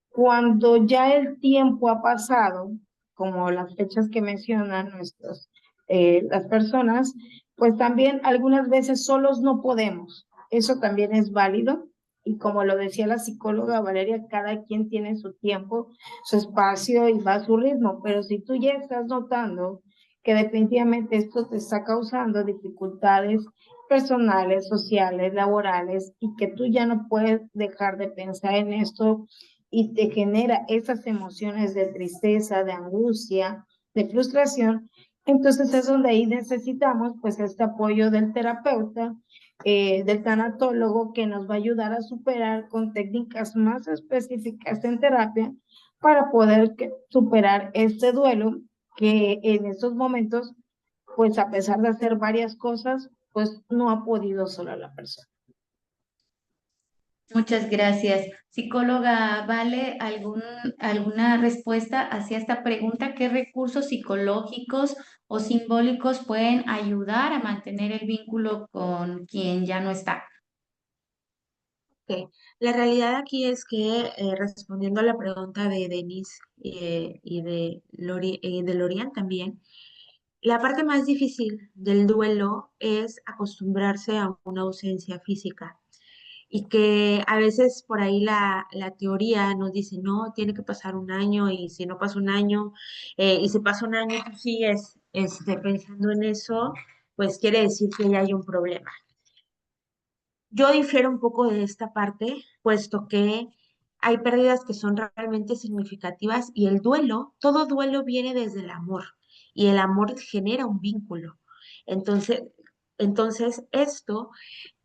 cuando ya el tiempo ha pasado, como las fechas que mencionan las personas, pues también algunas veces solos no podemos. Eso también es válido. Y como lo decía la psicóloga Valeria, cada quien tiene su tiempo, su espacio y va a su ritmo. Pero si tú ya estás notando que definitivamente esto te está causando dificultades personales, sociales, laborales, y que tú ya no puedes dejar de pensar en esto y te genera esas emociones de tristeza, de angustia, de frustración, entonces es donde ahí necesitamos pues este apoyo del terapeuta, del tanatólogo, que nos va a ayudar a superar con técnicas más específicas en terapia para poder superar este duelo que en estos momentos, pues a pesar de hacer varias cosas, pues no ha podido sola la persona. Muchas gracias. Psicóloga, ¿vale alguna respuesta hacia esta pregunta? ¿Qué recursos psicológicos o simbólicos pueden ayudar a mantener el vínculo con quien ya no está? Ok. La realidad aquí es que, respondiendo a la pregunta de Denise y de Lorian también, la parte más difícil del duelo es acostumbrarse a una ausencia física y que a veces por ahí la teoría nos dice, no, tiene que pasar un año y si no pasa un año, y si pasa un año y tú sigues pensando en eso, pues quiere decir que ya hay un problema. Yo difiero un poco de esta parte, puesto que hay pérdidas que son realmente significativas y el duelo, todo duelo viene desde el amor y el amor genera un vínculo. Entonces, entonces esto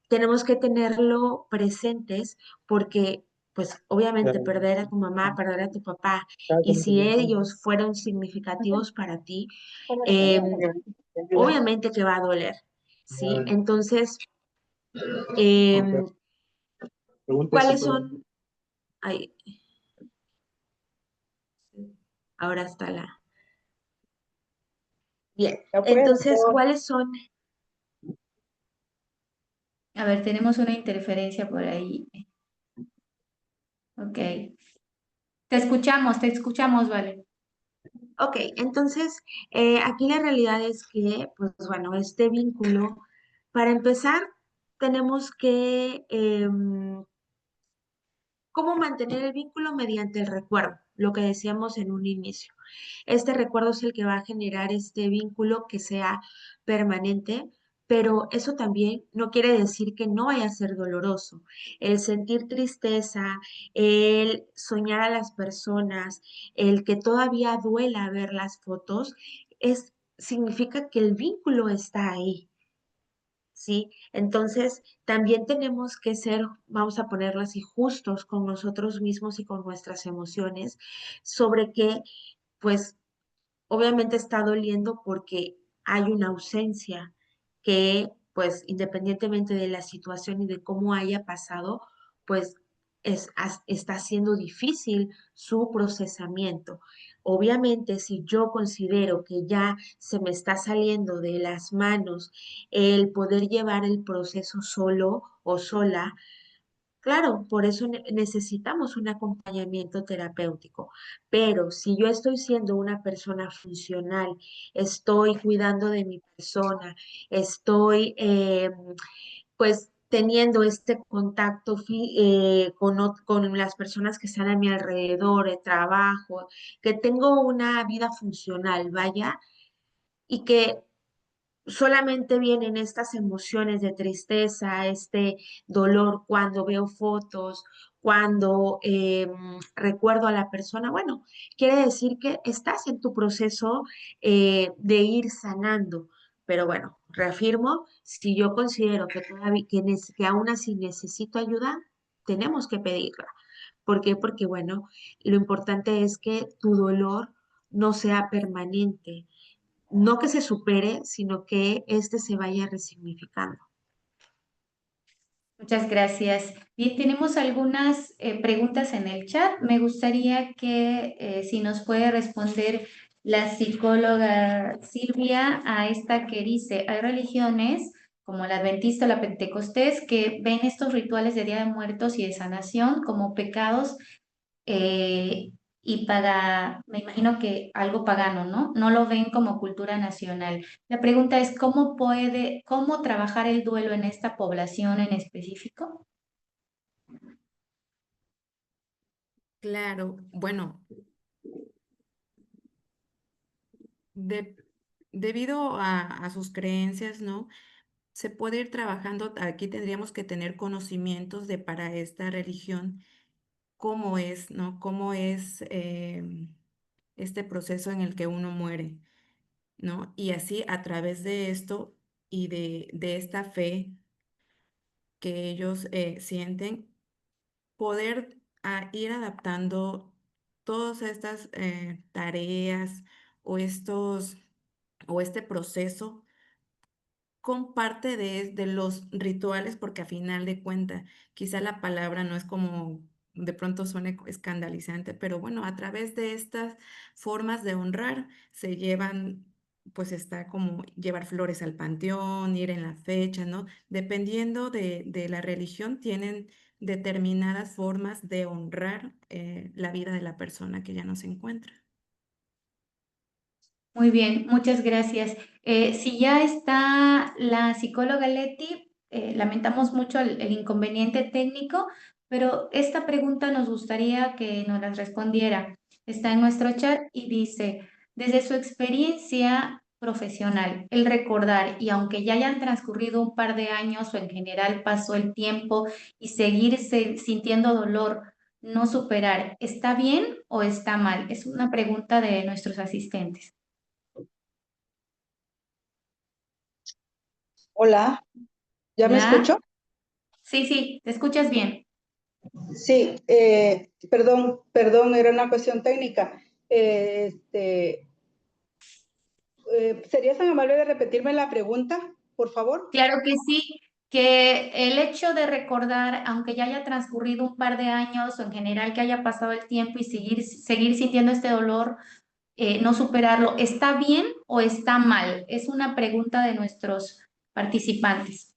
tenemos que tenerlo presentes porque, pues, obviamente perder a tu mamá, perder a tu papá, y si ellos fueron significativos para ti, eh, obviamente que va a doler, ¿sí? Entonces, eh, ¿cuáles son? Ay, ahora está la... Bien, entonces, ¿cuáles son? A ver, tenemos una interferencia por ahí. Ok. Te escuchamos, vale. Ok, entonces, aquí la realidad es que, pues bueno, este vínculo, para empezar, tenemos que ¿cómo mantener el vínculo? Mediante el recuerdo, lo que decíamos en un inicio. Este recuerdo es el que va a generar este vínculo que sea permanente, pero eso también no quiere decir que no vaya a ser doloroso. El sentir tristeza, el soñar a las personas, el que todavía duela ver las fotos, significa que el vínculo está ahí. ¿sí? Entonces, también tenemos que ser, vamos a ponerlo así, justos con nosotros mismos y con nuestras emociones sobre que, pues, obviamente está doliendo porque hay una ausencia que, pues, independientemente de la situación y de cómo haya pasado, pues está siendo difícil su procesamiento. Obviamente, si yo considero que ya se me está saliendo de las manos el poder llevar el proceso solo o sola, claro, por eso necesitamos un acompañamiento terapéutico, pero si yo estoy siendo una persona funcional, estoy cuidando de mi persona, estoy pues teniendo este contacto con las personas que están a mi alrededor, de trabajo, que tengo una vida funcional, vaya, y que solamente vienen estas emociones de tristeza, este dolor cuando veo fotos, cuando recuerdo a la persona. Bueno, quiere decir que estás en tu proceso de ir sanando. Pero bueno, reafirmo, si yo considero que todavía que aún así necesito ayuda, tenemos que pedirla. ¿Por qué? Porque bueno, lo importante es que tu dolor no sea permanente, no que se supere, sino que este se vaya resignificando. Muchas gracias. Bien, tenemos algunas preguntas en el chat. Me gustaría que si nos puede responder la psicóloga Silvia a esta que dice, hay religiones como la adventista o la pentecostés que ven estos rituales de Día de Muertos y de sanación como pecados eh, y me imagino que algo pagano, ¿no? No lo ven como cultura nacional. La pregunta es, cómo trabajar el duelo en esta población en específico? Claro, bueno, de- debido a sus creencias, ¿no? Se puede ir trabajando, aquí tendríamos que tener conocimientos de para esta religión cómo es, ¿no? Cómo es este proceso en el que uno muere, ¿no? Y así a través de esto y de esta fe que ellos sienten, poder ir adaptando todas estas tareas o estos o este proceso con parte de los rituales, porque a final de cuentas, quizá la palabra no es como de pronto suene escandalizante, pero bueno, a través de estas formas de honrar se llevan, pues está como llevar flores al panteón, ir en la fecha, ¿no? Dependiendo de la religión, tienen determinadas formas de honrar la vida de la persona que ya no se encuentra. Muy bien, muchas gracias. Si ya está la psicóloga Leti, lamentamos mucho el inconveniente técnico, pero esta pregunta nos gustaría que nos la respondiera. Está en nuestro chat y dice, desde su experiencia profesional, el recordar, y aunque ya hayan transcurrido un par de años o en general pasó el tiempo y seguirse sintiendo dolor, no superar, ¿está bien o está mal? Es una pregunta de nuestros asistentes. Hola, ¿ya me Hola. escucho? Sí, sí, te escuchas bien. Sí, perdón, era una cuestión técnica. ¿Serías tan amable de repetirme la pregunta, por favor? Claro que sí, que el hecho de recordar, aunque ya haya transcurrido un par de años o en general que haya pasado el tiempo y seguir sintiendo este dolor, no superarlo, ¿está bien o está mal? Es una pregunta de nuestros participantes.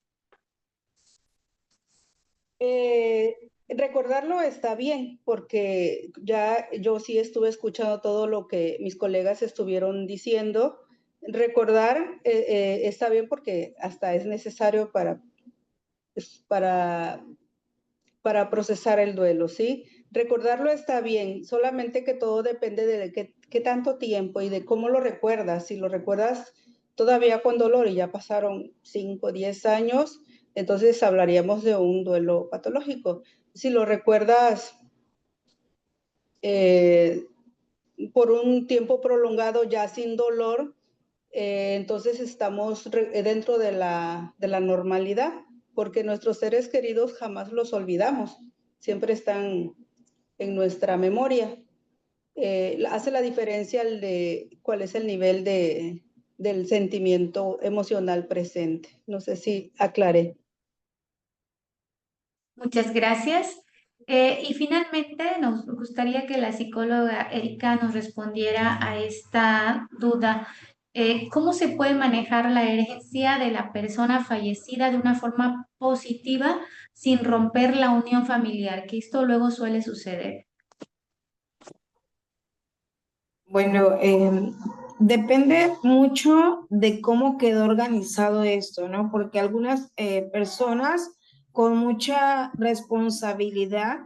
Recordarlo está bien, porque ya yo sí estuve escuchando todo lo que mis colegas estuvieron diciendo. Recordar está bien porque hasta es necesario pues, para procesar el duelo, ¿sí? Recordarlo está bien, solamente que todo depende de qué tanto tiempo y de cómo lo recuerdas. Si lo recuerdas todavía con dolor y ya pasaron 5 o 10 años, entonces hablaríamos de un duelo patológico. Si lo recuerdas eh, por un tiempo prolongado ya sin dolor, entonces estamos dentro de la normalidad, porque nuestros seres queridos jamás los olvidamos, siempre están en nuestra memoria. Hace la diferencia el de cuál es el nivel del sentimiento emocional presente. No sé si aclaré. Muchas gracias. Y finalmente nos gustaría que la psicóloga Erika nos respondiera a esta duda. ¿Cómo se puede manejar la herencia de la persona fallecida de una forma positiva sin romper la unión familiar? Que esto luego suele suceder. Bueno, depende mucho de cómo quedó organizado esto, ¿no? Porque algunas personas con mucha responsabilidad,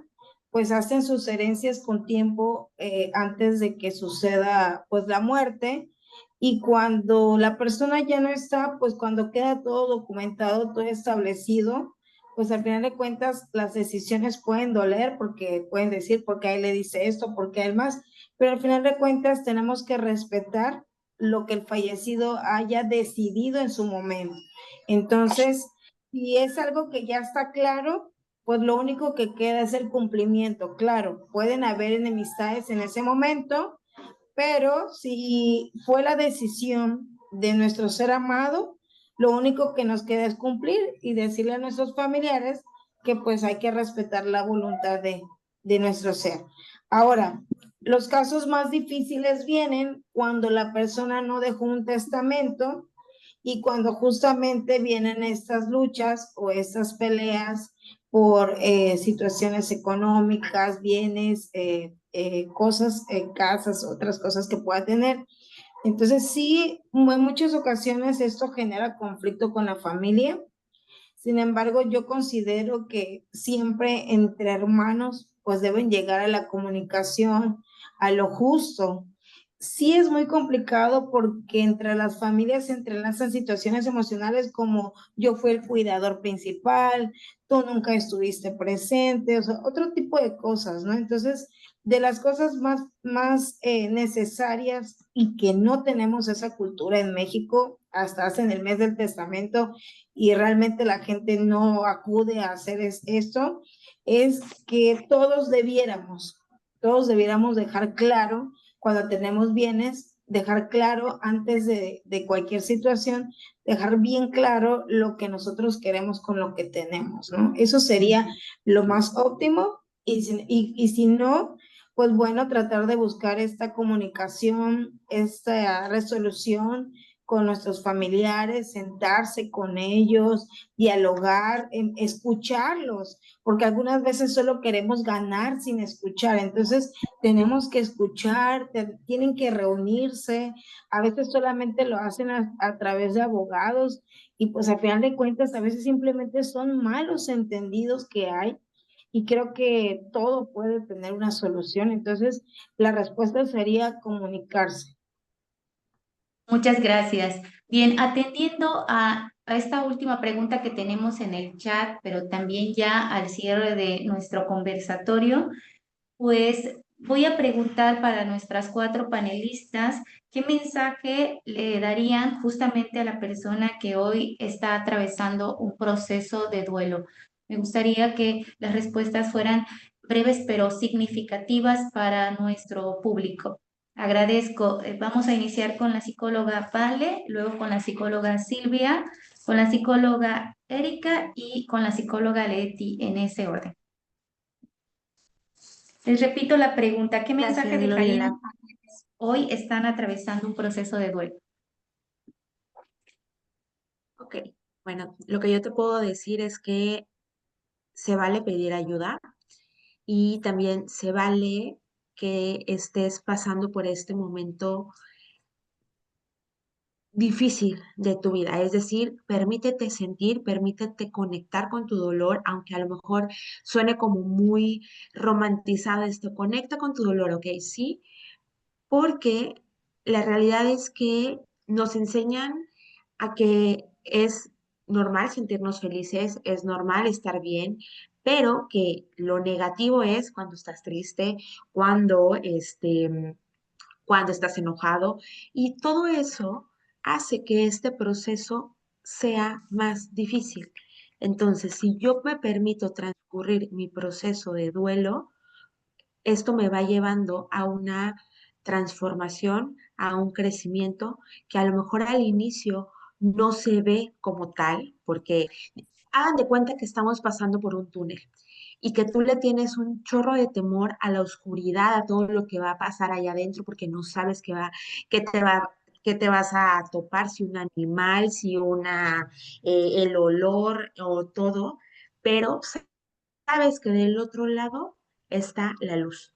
pues hacen sus herencias con tiempo antes de que suceda, pues, la muerte. Y cuando la persona ya no está, pues cuando queda todo documentado, todo establecido, pues al final de cuentas las decisiones pueden doler porque pueden decir, ¿por qué a él le dice esto? ¿Por qué a él más? Pero al final de cuentas tenemos que respetar lo que el fallecido haya decidido en su momento. Entonces, si es algo que ya está claro, pues lo único que queda es el cumplimiento. Claro, pueden haber enemistades en ese momento, pero si fue la decisión de nuestro ser amado, lo único que nos queda es cumplir y decirle a nuestros familiares que pues hay que respetar la voluntad de nuestro ser. Ahora, los casos más difíciles vienen cuando la persona no dejó un testamento y cuando justamente vienen estas luchas o estas peleas por situaciones económicas, bienes, cosas, casas, otras cosas que pueda tener. Entonces sí, en muchas ocasiones esto genera conflicto con la familia. Sin embargo, yo considero que siempre entre hermanos pues deben llegar a la comunicación, a lo justo. Sí es muy complicado porque entre las familias se entrelazan situaciones emocionales como yo fui el cuidador principal, tú nunca estuviste presente, o sea, otro tipo de cosas, ¿no? Entonces, de las cosas más necesarias y que no tenemos esa cultura en México, hasta hacen el mes del testamento, y realmente la gente no acude a hacer esto, es que todos debiéramos dejar claro cuando tenemos bienes, dejar claro antes de cualquier situación, dejar bien claro lo que nosotros queremos con lo que tenemos, ¿no? Eso sería lo más óptimo y si no, pues bueno, tratar de buscar esta comunicación, esta resolución con nuestros familiares, sentarse con ellos, dialogar, escucharlos, porque algunas veces solo queremos ganar sin escuchar. Entonces, tenemos que escuchar, tienen que reunirse, a veces solamente lo hacen a través de abogados y pues al final de cuentas a veces simplemente son malos entendidos que hay. Y creo que todo puede tener una solución. Entonces, la respuesta sería comunicarse. Muchas gracias. Bien, atendiendo a esta última pregunta que tenemos en el chat, pero también ya al cierre de nuestro conversatorio, pues voy a preguntar para nuestras 4 panelistas qué mensaje le darían justamente a la persona que hoy está atravesando un proceso de duelo. Me gustaría que las respuestas fueran breves pero significativas para nuestro público. Agradezco. Vamos a iniciar con la psicóloga Vale, luego con la psicóloga Silvia, con la psicóloga Erika y con la psicóloga Leti en ese orden. Les repito la pregunta, ¿qué mensaje Gracias, dejarían Gloriela. a quienes hoy están atravesando un proceso de duelo? Ok, bueno, lo que yo te puedo decir es que se vale pedir ayuda y también se vale que estés pasando por este momento difícil de tu vida. Es decir, permítete sentir, permítete conectar con tu dolor, aunque a lo mejor suene como muy romantizado esto. Conecta con tu dolor, ¿ok? Sí, porque la realidad es que nos enseñan a que es normal sentirnos felices, es normal estar bien, pero que lo negativo es cuando estás triste, cuando, cuando estás enojado, y todo eso hace que este proceso sea más difícil. Entonces, si yo me permito transcurrir mi proceso de duelo, esto me va llevando a una transformación, a un crecimiento que a lo mejor al inicio no se ve como tal, porque hagan de cuenta que estamos pasando por un túnel y que tú le tienes un chorro de temor a la oscuridad, a todo lo que va a pasar allá adentro, porque no sabes qué te vas a topar, si un animal, si el olor o todo, pero sabes que del otro lado está la luz.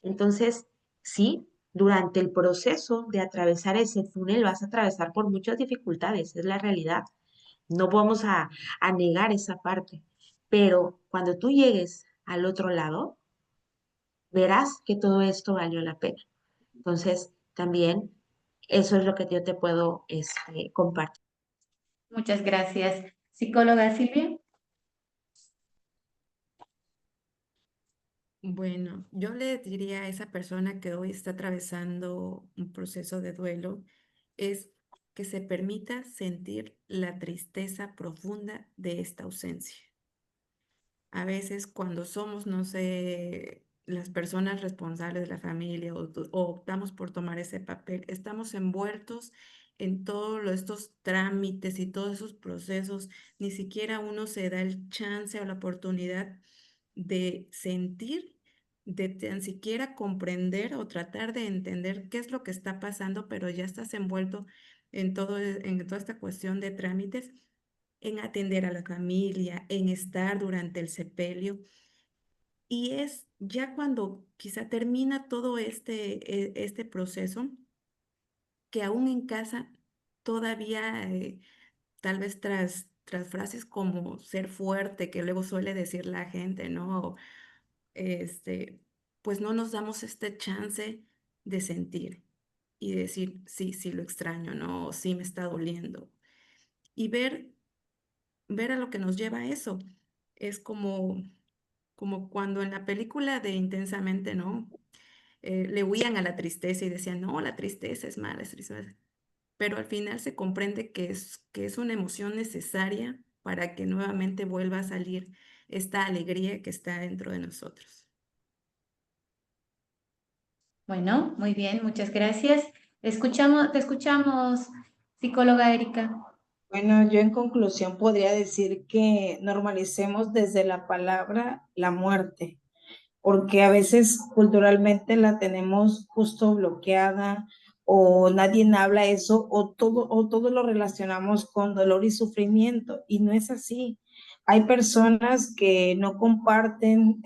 Entonces, sí, durante el proceso de atravesar ese túnel vas a atravesar por muchas dificultades, es la realidad. No vamos a negar esa parte, pero cuando tú llegues al otro lado, verás que todo esto valió la pena. Entonces, también eso es lo que yo te puedo compartir. Muchas gracias. Psicóloga Silvia. Bueno, yo le diría a esa persona que hoy está atravesando un proceso de duelo, es que se permita sentir la tristeza profunda de esta ausencia. A veces cuando somos, no sé, las personas responsables de la familia o optamos por tomar ese papel, estamos envueltos en todos estos trámites y todos esos procesos, ni siquiera uno se da el chance o la oportunidad de sentir, de tan siquiera comprender o tratar de entender qué es lo que está pasando, pero ya estás envuelto en en toda esta cuestión de trámites, en atender a la familia, en estar durante el sepelio. Y es ya cuando quizá termina todo este proceso, que aún en casa todavía, tal vez tras frases como ser fuerte, que luego suele decir la gente, ¿no? Este, pues no nos damos este chance de sentir y decir, sí, sí lo extraño, ¿no? O sí me está doliendo. Y ver a lo que nos lleva a eso. Es como cuando en la película de Intensamente, ¿no? Le huían a la tristeza y decían, no, la tristeza es mala, es tristeza. Pero al final se comprende que es una emoción necesaria para que nuevamente vuelva a salir esta alegría que está dentro de nosotros. Bueno, muy bien, muchas gracias. Te escuchamos, psicóloga Erika. Bueno, yo en conclusión podría decir que normalicemos desde la palabra la muerte, porque a veces culturalmente la tenemos justo bloqueada o nadie habla eso o todo lo relacionamos con dolor y sufrimiento y no es así. Hay personas que no comparten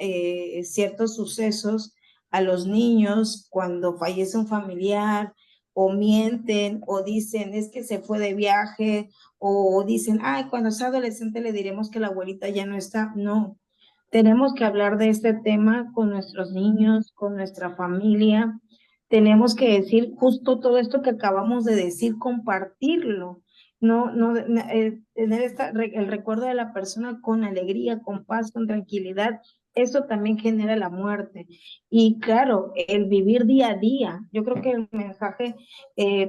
ciertos sucesos a los niños cuando fallece un familiar o mienten o dicen es que se fue de viaje o dicen, ay, cuando sea adolescente le diremos que la abuelita ya no está. No, tenemos que hablar de este tema con nuestros niños, con nuestra familia. Tenemos que decir justo todo esto que acabamos de decir, compartirlo. Tener el recuerdo de la persona con alegría, con paz, con tranquilidad. Eso también genera la muerte. Y claro, el vivir día a día. Yo creo que el mensaje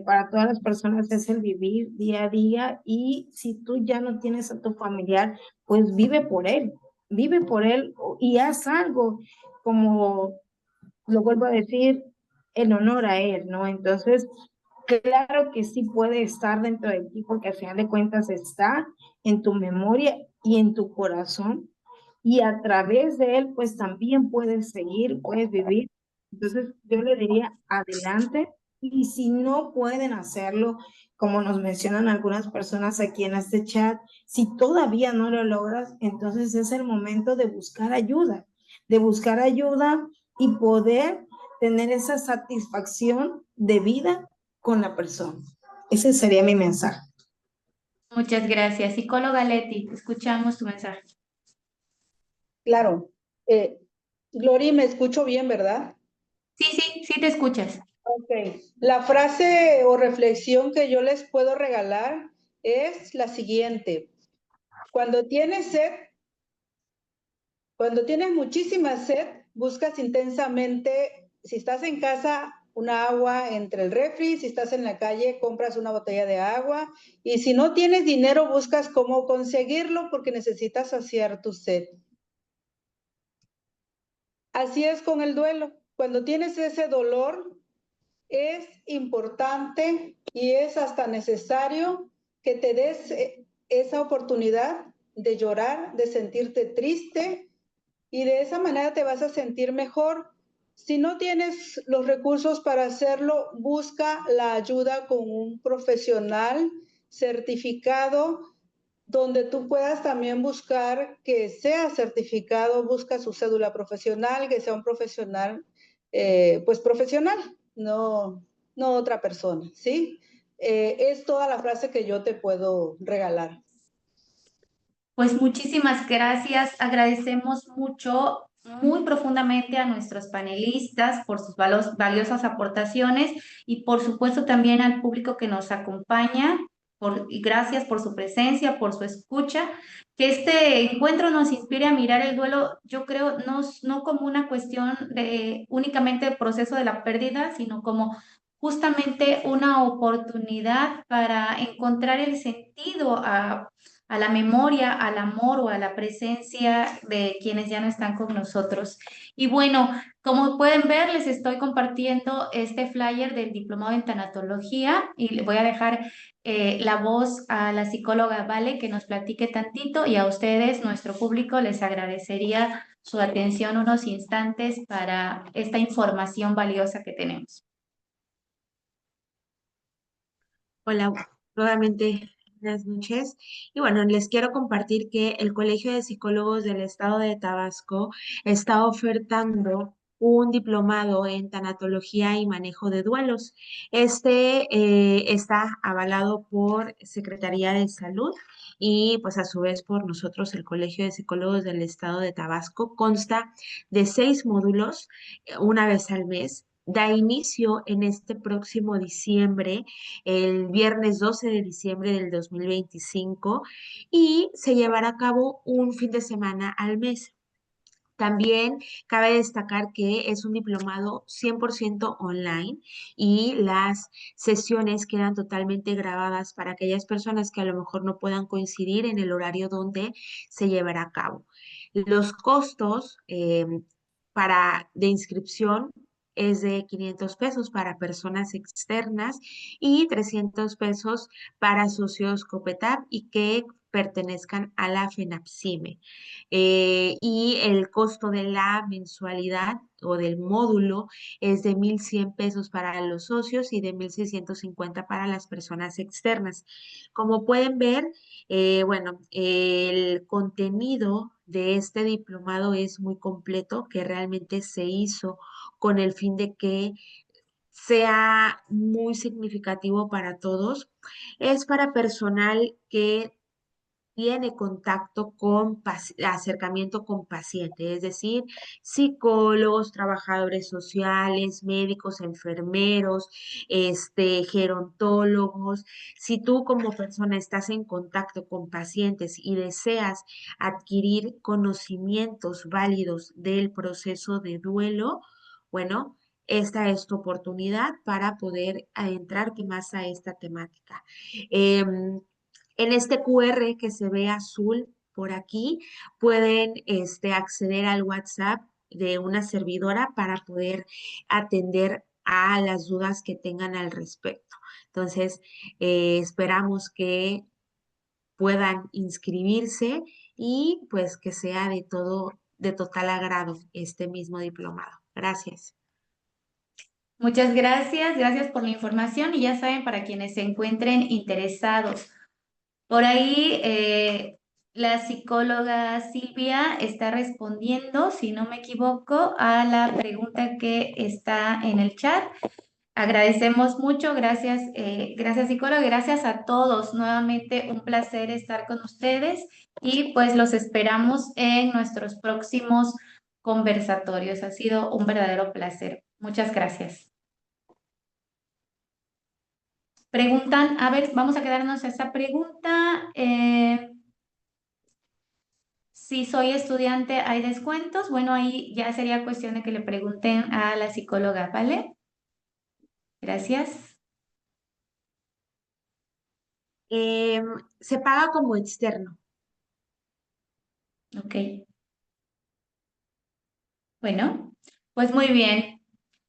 para todas las personas es el vivir día a día. Y si tú ya no tienes a tu familiar, pues vive por él y haz algo, como lo vuelvo a decir, en honor a él, ¿no? Entonces, claro que sí puede estar dentro de ti, porque al final de cuentas está en tu memoria y en tu corazón, y a través de él, pues también puedes seguir, puedes vivir. Entonces, yo le diría, adelante, y si no pueden hacerlo, como nos mencionan algunas personas aquí en este chat, si todavía no lo logras, entonces es el momento de buscar ayuda y poder tener esa satisfacción de vida con la persona. Ese sería mi mensaje. Muchas gracias. Psicóloga Leti, te escuchamos tu mensaje. Claro. Glory, me escucho bien, ¿verdad? Sí, te escuchas. Ok. La frase o reflexión que yo les puedo regalar es la siguiente. Cuando tienes sed, cuando tienes muchísima sed, buscas intensamente, si estás en casa, una agua entre el refri. Si estás en la calle, compras una botella de agua. Y si no tienes dinero, buscas cómo conseguirlo porque necesitas saciar tu sed. Así es con el duelo. Cuando tienes ese dolor, es importante y es hasta necesario que te des esa oportunidad de llorar, de sentirte triste, y de esa manera te vas a sentir mejor. Si no tienes los recursos para hacerlo, busca la ayuda con un profesional certificado, donde tú puedas también buscar que sea certificado, busca su cédula profesional, que sea un profesional, pues profesional, no otra persona, ¿sí? Es toda la frase que yo te puedo regalar. Pues muchísimas gracias. Agradecemos mucho, muy profundamente a nuestros panelistas por sus valiosas aportaciones y por supuesto también al público que nos acompaña. Y gracias por su presencia, por su escucha. Que este encuentro nos inspire a mirar el duelo, yo creo, no como una cuestión de únicamente el proceso de la pérdida, sino como justamente una oportunidad para encontrar el sentido a la memoria, al amor o a la presencia de quienes ya no están con nosotros. Y bueno, como pueden ver, les estoy compartiendo este flyer del diplomado en tanatología y le voy a dejar la voz a la psicóloga Vale que nos platique tantito, y a ustedes, nuestro público, les agradecería su atención unos instantes para esta información valiosa que tenemos. Hola, nuevamente, buenas noches. Y bueno, les quiero compartir que el Colegio de Psicólogos del Estado de Tabasco está ofertando un diplomado en tanatología y manejo de duelos. Este está avalado por Secretaría de Salud y pues a su vez por nosotros, el Colegio de Psicólogos del Estado de Tabasco. Consta de 6 módulos, una vez al mes. Da inicio en este próximo diciembre, el viernes 12 de diciembre del 2025, y se llevará a cabo un fin de semana al mes. También cabe destacar que es un diplomado 100% online y las sesiones quedan totalmente grabadas para aquellas personas que a lo mejor no puedan coincidir en el horario donde se llevará a cabo. Los costos de inscripción es de 500 pesos para personas externas y 300 pesos para socios COPETAP y que pertenezcan a la FENAPSIME. Y el costo de la mensualidad o del módulo es de 1,100 pesos para los socios y de 1,650 para las personas externas. Como pueden ver, bueno, el contenido de este diplomado es muy completo, que realmente se hizo con el fin de que sea muy significativo para todos. Es para personal que tiene contacto con acercamiento con pacientes, es decir, psicólogos, trabajadores sociales, médicos, enfermeros, gerontólogos. Si tú como persona estás en contacto con pacientes y deseas adquirir conocimientos válidos del proceso de duelo, bueno, esta es tu oportunidad para poder adentrarte más a esta temática. En este QR que se ve azul por aquí, pueden acceder al WhatsApp de una servidora para poder atender a las dudas que tengan al respecto. Entonces, esperamos que puedan inscribirse y pues que sea de total agrado este mismo diplomado. Gracias. Muchas gracias, gracias por la información, y ya saben, para quienes se encuentren interesados. Por ahí la psicóloga Silvia está respondiendo, si no me equivoco, a la pregunta que está en el chat. Agradecemos mucho, gracias, gracias psicóloga, gracias a todos. Nuevamente un placer estar con ustedes y pues los esperamos en nuestros próximos conversatorios. Ha sido un verdadero placer. Muchas gracias. Preguntan, a ver, vamos a quedarnos a esa pregunta. Si soy estudiante, ¿hay descuentos? Bueno, ahí ya sería cuestión de que le pregunten a la psicóloga, ¿vale? Gracias. Se paga como externo. Ok. Bueno, pues muy bien.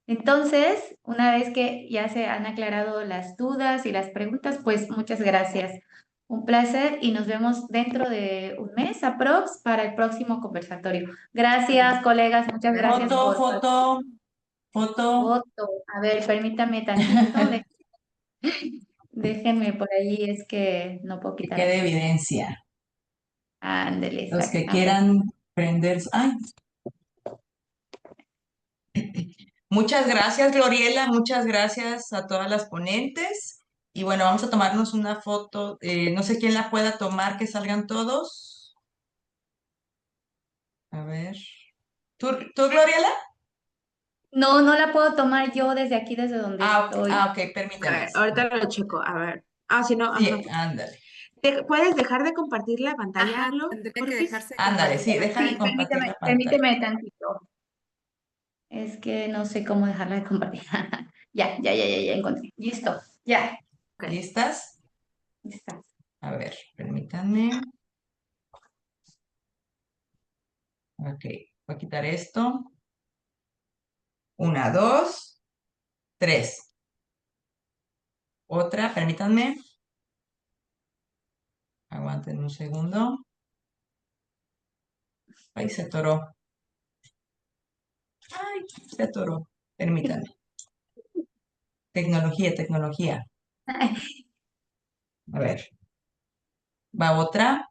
Entonces, una vez que ya se han aclarado las dudas y las preguntas, pues muchas gracias. Un placer y nos vemos dentro de un mes aprox para el próximo conversatorio. Gracias, colegas. Muchas gracias por Foto. foto. A ver, permítame tantito. Déjenme por ahí, es que no puedo Que quitar quede aquí. evidencia. Ándele, Los que exactamente. quieran prender. Ay. Muchas gracias, Gloriela. Muchas gracias a todas las ponentes. Y bueno, vamos a tomarnos una foto. No sé quién la pueda tomar, que salgan todos. A ver. ¿Tú, Gloriela? No, no la puedo tomar yo desde aquí, desde donde estoy. Ok, A permíteme. ver, ahorita lo checo. A ver. Ah, si no, ajá. Sí, ándale. ¿Puedes dejar de compartir la pantalla, Ajá, Glo? tendría que Porfis? dejarse de Ándale, compartir sí, la deja de Sí, pantalla. compartir la pantalla. permíteme tantito. Es que no sé cómo dejarla de compartir. Ya encontré. Listo, ya. Ok. ¿Listas? Está. A ver, permítanme. Ok, voy a quitar esto. 1, 2, 3. Otra, permítanme. Aguanten un segundo. Ahí se atoró. Ay, se atoró. Permítanme. Tecnología. A ver. Va otra.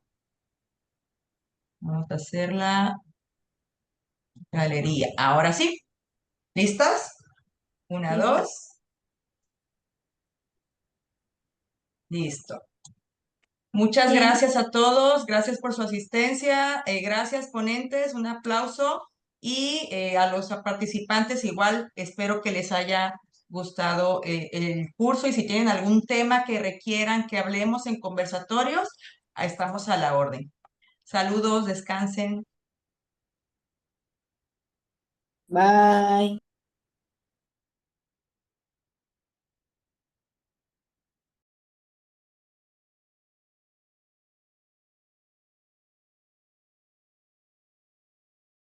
Vamos a hacer la galería. Ahora sí. ¿Listas? 1, Listo. 2. Listo. Muchas Bien. gracias a todos, gracias por su asistencia, gracias ponentes, un aplauso y a los participantes igual espero que les haya gustado el curso y si tienen algún tema que requieran que hablemos en conversatorios, estamos a la orden. Saludos, descansen. Bye.